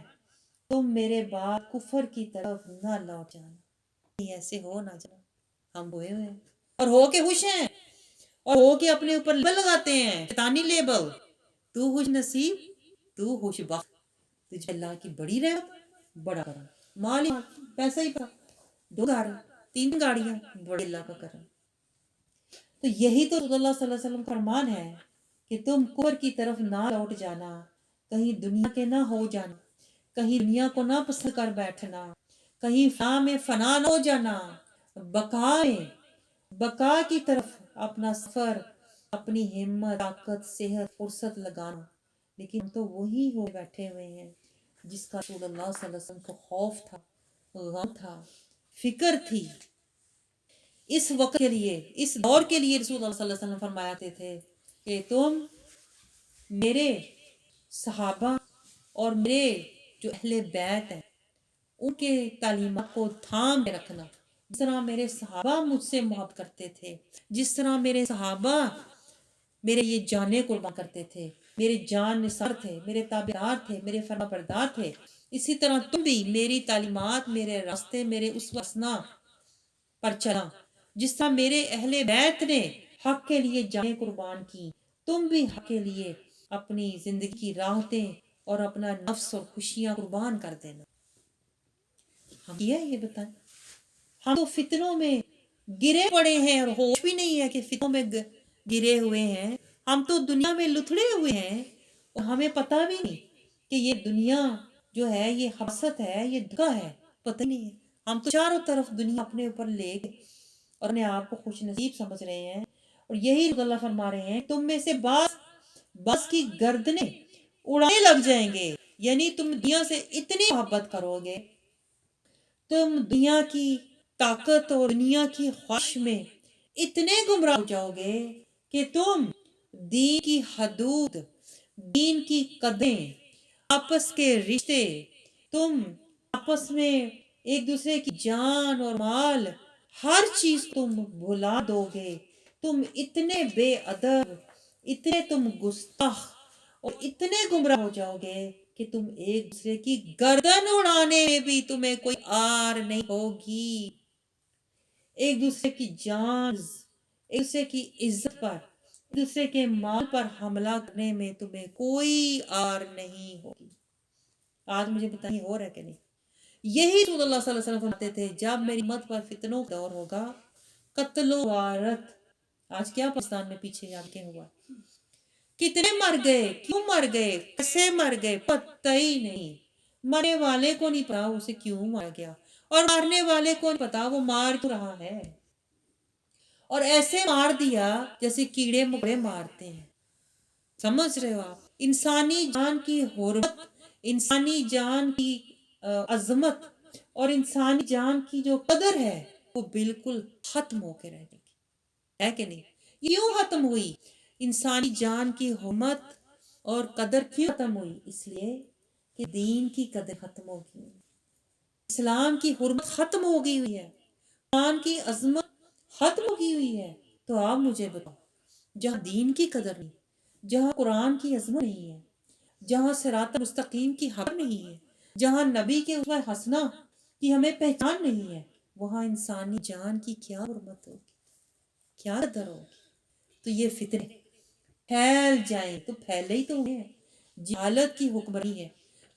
تم میرے بعد کفر کی طرف نہ لوٹ جانا۔ ایسے ہو نہ جانا، ہم ہوئے ہیں اور ہو کے خوش ہیں، اور ہو کے اپنے اوپر لیبل لگاتے ہیں، شیطانی لیبل۔ تو خوش نصیب، تو خوش بخت، تجھے اللہ کی بڑی رحمت، بڑا کرم، مال ہی پیسہ ہی پیسہ، 2 گھر، 3 گاڑیاں، بڑے اللہ کا کرم۔ تو یہی تو رسول اللہ صلی اللہ علیہ وسلم کا فرمان ہے کہ تم کفر کی طرف نہ لوٹ جانا، کہیں دنیا کے نہ ہو جانا، کہیں دنیا کو نہ پسند کر بیٹھنا، کہیں فنا میں فنا نہ ہو جانا، بقا کی طرف اپنا سفر، اپنی ہمت، طاقت، صحت، فرصت لگانا۔ لیکن ہم تو وہی ہو بیٹھے ہوئے ہیں جس کا رسول اللہ صلی اللہ علیہ وسلم کو خوف تھا، غم تھا، فکر تھی۔ اس وقت کے لیے، اس دور کے لیے رسول اللہ صلی اللہ علیہ وسلم فرماتے تھے کہ تم میرے صحابہ اور میرے جو اہل بیت ہیں ان کے تعلیمات کو تھام کے رکھنا۔ جس طرح میرے صحابہ مجھ سے محبت کرتے تھے، جس طرح میرے صحابہ میرے یہ جانیں قربان کرتے تھے، میرے جان نثار تھے، میرے تابعدار تھے، میرے فرما بردار تھے، اسی طرح تم بھی میری تعلیمات، میرے راستے، میرے اسوہ حسنہ پر چلا۔ جس طرح میرے اہل بیت نے حق کے لیے جانیں قربان کی، تم بھی حق کے لیے اپنی زندگی کی راحتیں اور اپنا نفس اور خوشیاں قربان کر دینا۔ ہم یہ بتائیں، ہم تو فتنوں میں گرے پڑے ہیں اور ہوش بھی نہیں ہے کہ فتنوں میں گرے ہوئے ہیں۔ ہم تو دنیا میں لتھڑے ہوئے ہیں اور ہمیں پتہ بھی نہیں کہ یہ دنیا جو ہے یہ حسرت ہے، یہ دھوکا ہے، پتہ نہیں ہے۔ ہم تو چاروں طرف دنیا اپنے اوپر لے کے اور اپنے آپ کو خوش نصیب سمجھ رہے ہیں، اور یہی اللہ فرما رہے ہیں تم میں سے بعض کی گردنیں اڑانے لگ جائیں گے۔ یعنی تم دنیا سے اتنی محبت کرو گے، تم دنیا کی طاقت اور دنیا کی خواہش میں اتنے گمراہ ہو جاؤ گے کہ تم دین کی حدود، دین کی قدریں، آپس کے رشتے، تم آپس میں ایک دوسرے کی جان اور مال، ہر چیز تم بھلا دو گے۔ تم اتنے بے ادب، اتنے تم گستاخ اور اتنے گمراہ ہو جاؤ گے کہ تم ایک دوسرے کی گردن اڑانے میں بھی تمہیں کوئی آر نہیں ہوگی۔ ایک دوسرے کی جان، ایک دوسرے کی عزت پر، ایک دوسرے کے مال پر حملہ کرنے میں تمہیں کوئی آر نہیں ہوگی۔ آج مجھے بتائیے ہو رہا ہے کہ نہیں؟ یہی رسول اللہ صلی اللہ علیہ وسلم فرماتے تھے جب میری امت پر فتنوں کا دور ہوگا، قتل و غارت۔ آج کیا پاکستان میں پیچھے جا کے ہوا؟ کتنے مر گئے، کیوں مر گئے، کیسے مر گئے، پتہ ہی نہیں۔ مرنے والے کو نہیں پتا اسے کیوں مارا گیا، اور مارنے والے کو نہیں پتا وہ مار کیوں رہا ہے، اور ایسے مار دیا جیسے کیڑے مکوڑے مارتے ہیں۔ سمجھ رہے ہو آپ؟ انسانی جان کی حرمت، انسانی جان کی عظمت اور انسانی جان کی جو قدر ہے وہ بالکل ختم ہو کے رہ گئی ہے کہ نہیں؟ کیوں ختم ہوئی؟ انسانی جان کی حرمت اور قدر کیوں ختم ہوئی؟ اس لیے کہ دین کی قدر ختم ہو گئی، اسلام کی حرمت ختم ہو گئی ہوئی ہے، قرآن کی عظمت ختم ہو گئی ہوئی ہے۔ تو آپ مجھے بتاؤ، جہاں دین کی قدر نہیں، جہاں قرآن کی عظمت نہیں ہے، جہاں صراط مستقیم کی خبر نہیں ہے، جہاں نبی کے اسوہ حسنہ کی ہمیں پہچان نہیں ہے، وہاں انسانی جان کی کیا حرمت ہوگی، کیا قدر ہوگی؟ تو یہ فتنے پھیل جائیں تو پھیلے ہی تو ہیں، جہالت کی حکمرانی ہے،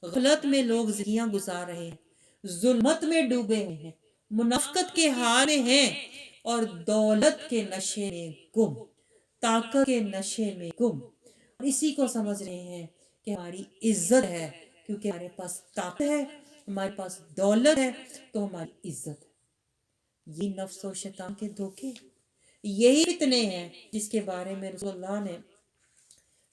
غلط میں لوگ زندگیاں گزار رہے ہیں، ظلمت میں ڈوبے ہوئے ہیں، منافقت کے حال میں ہیں، اور دولت کے نشے میں گم، طاقت کے نشے میں گم، اور اسی کو سمجھ رہے ہیں کہ ہماری عزت ہے، کیونکہ ہمارے پاس طاقت ہے، ہمارے پاس دولت ہے تو ہماری عزت ہے۔ یہ نفس و شیطان کے دھوکے، یہی فتنے ہیں جس کے بارے میں رسول اللہ نے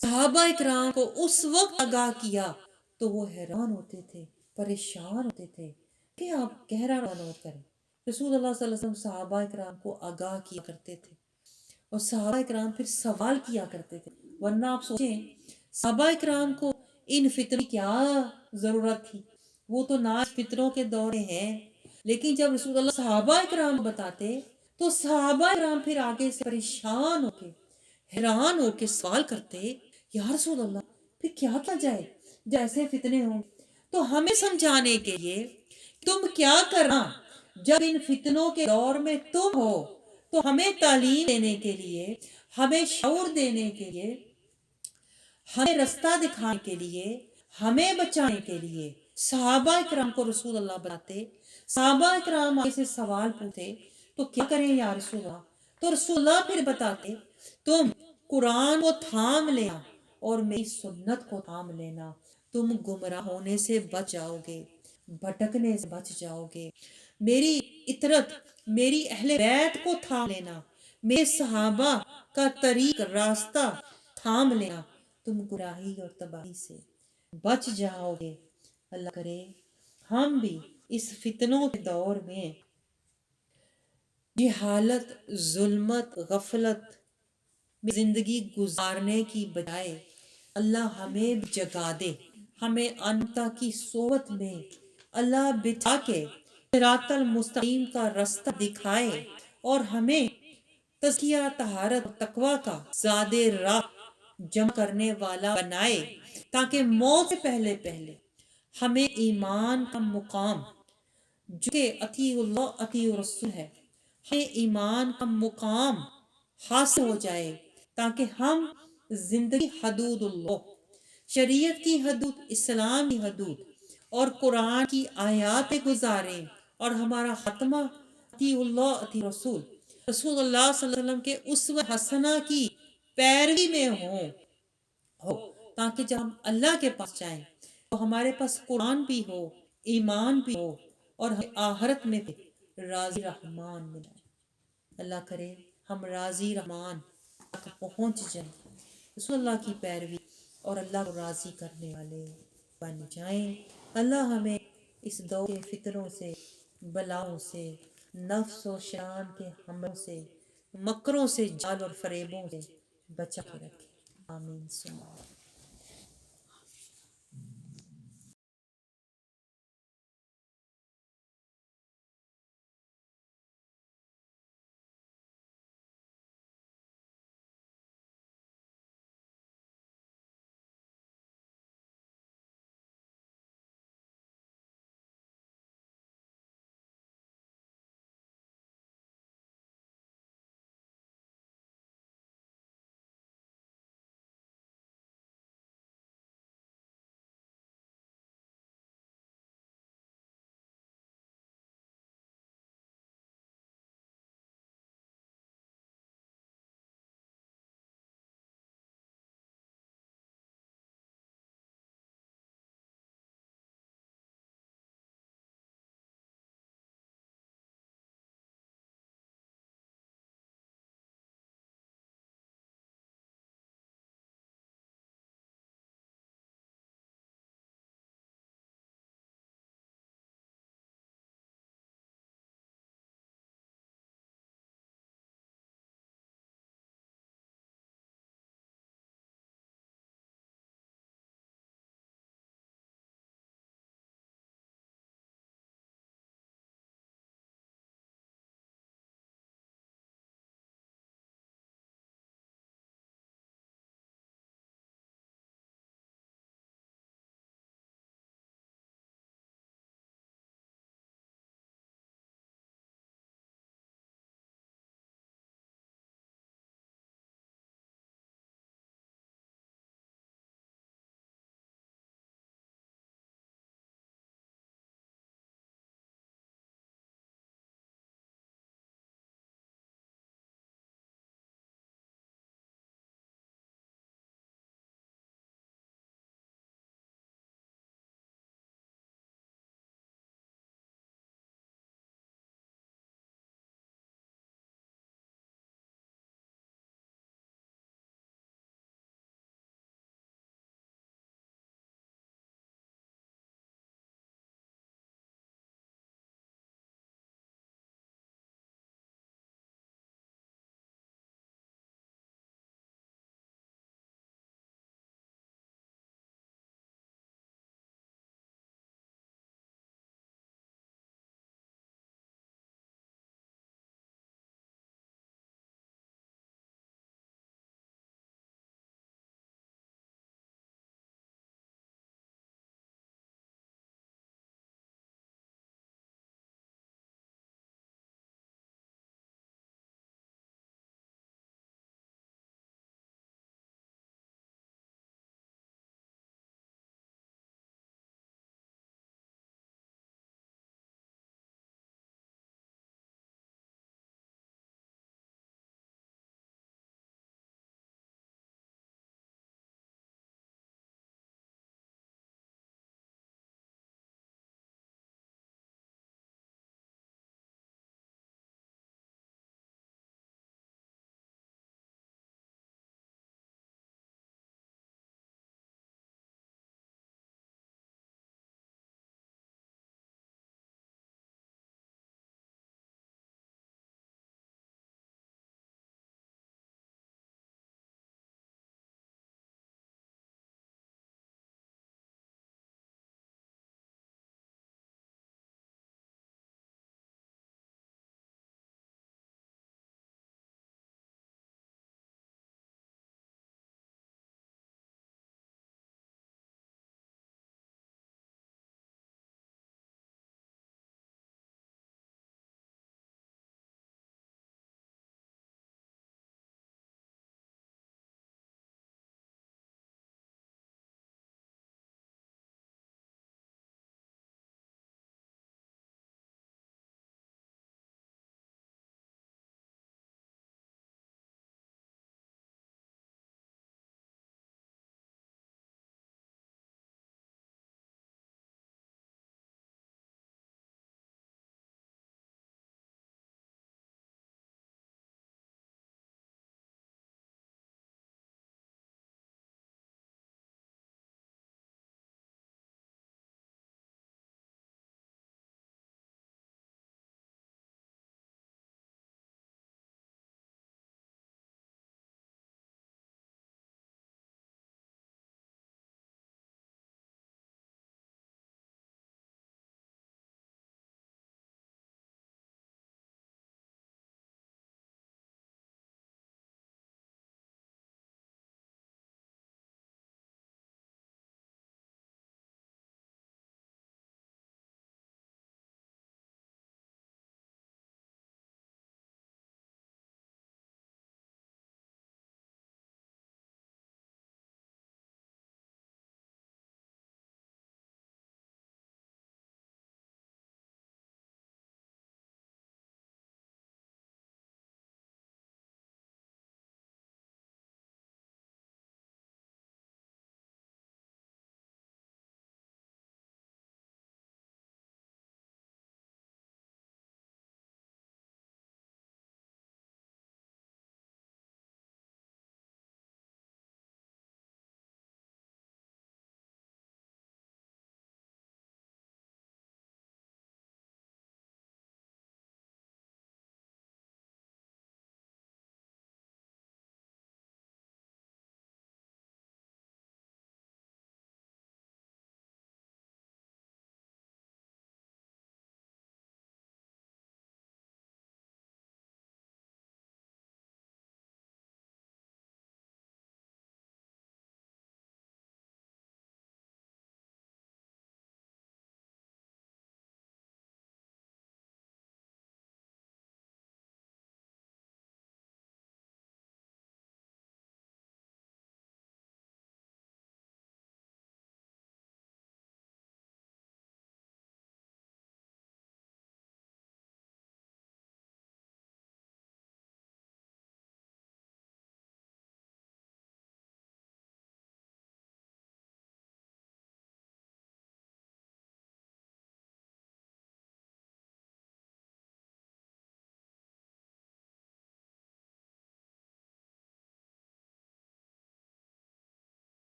صحابہ اکرام کو اس وقت آگاہ کیا تو وہ حیران ہوتے تھے، پریشان ہوتے تھے کہ آپ گہرا نوٹ کریں۔ رسول اللہ صلی اللہ علیہ وسلم صحابہ اکرام کو آگاہ کیا کرتے تھے، اور صحابہ اکرام پھر سوال کیا کرتے تھے، ورنہ آپ سوچیں صحابہ اکرام کو ان فتنوں کی کیا ضرورت تھی، وہ تو نہ فتنوں کے دور میں ہیں، لیکن جب رسول اللہ صحابہ اکرام بتاتے تو صحابہ اکرام پھر آگے سے پریشان ہو کے، حیران ہو کے سوال کرتے، یا رسول اللہ پھر کیا جائے جیسے فتنے ہوں، تو ہمیں سمجھانے کے لیے تم کیا کرنا جب ان فتنوں کے دور میں تم ہو، تو ہمیں تعلیم دینے کے لیے، ہمیں شعور دینے کے لیے، ہمیں رستہ دکھانے کے لیے، ہمیں بچانے کے لیے صحابہ اکرام کو رسول اللہ بتاتے، صحابہ اکرام آگے سے سوال پوچھتے تو کیا کریں یا رسول اللہ؟ تو رسول اللہ پھر بتاتے تم قرآن کو تھام لینا اور میری سنت کو تھام لینا، تم گمراہ ہونے سے بچ جاؤ گے، بھٹکنے سے بچ جاؤ گے، میری اطرت، میری اہل بیت کو تھام لینا، میرے صحابہ کا طریق راستہ تھام لینا، تم گمراہی اور تباہی سے بچ جاؤ گے۔ اللہ کرے ہم بھی اس فتنوں کے دور میں جہالت، ظلمت، غفلت میں زندگی گزارنے کی بجائے اللہ ہمیں جگا دے، ہمیں انتا کی صحبت میں اللہ بٹھا کے صراط المستقیم کا رستہ دکھائے، اور ہمیں تزکیہ، طہارت اور تقوی کا زاد راہ جمع کرنے والا بنائے، تاکہ موت سے پہلے ہمیں ایمان کا مقام، جو کہ اطیع اللہ اطیع رسول ہے، ہمیں ایمان کا مقام حاصل ہو جائے، تاکہ ہم زندگی حدود اللہ، شریعت کی حدود، اسلام کی حدود اور قرآن کی آیات گزاریں، اور ہمارا خاتمہ اطیع اللہ اطیع رسول، رسول اللہ صلی اللہ علیہ وسلم کے اسوہ حسنہ کی پیروی میں ہو، تاکہ جب ہم اللہ کے پاس جائیں تو ہمارے پاس قرآن بھی ہو، ایمان بھی ہو، اور ہمیں آخرت میں بھی راضی رحمان ملے۔ اللہ کرے ہم راضی رحمان تک پہنچ جائیں، رسول اللہ کی پیروی اور اللہ کو راضی کرنے والے بن جائیں۔ اللہ ہمیں اس دور کے فتنوں سے، بلاؤں سے، نفس و شیطان کے حملوں سے، مکروں سے، جال اور فریبوں سے بچا کے رکھے، آمین ثم آمین۔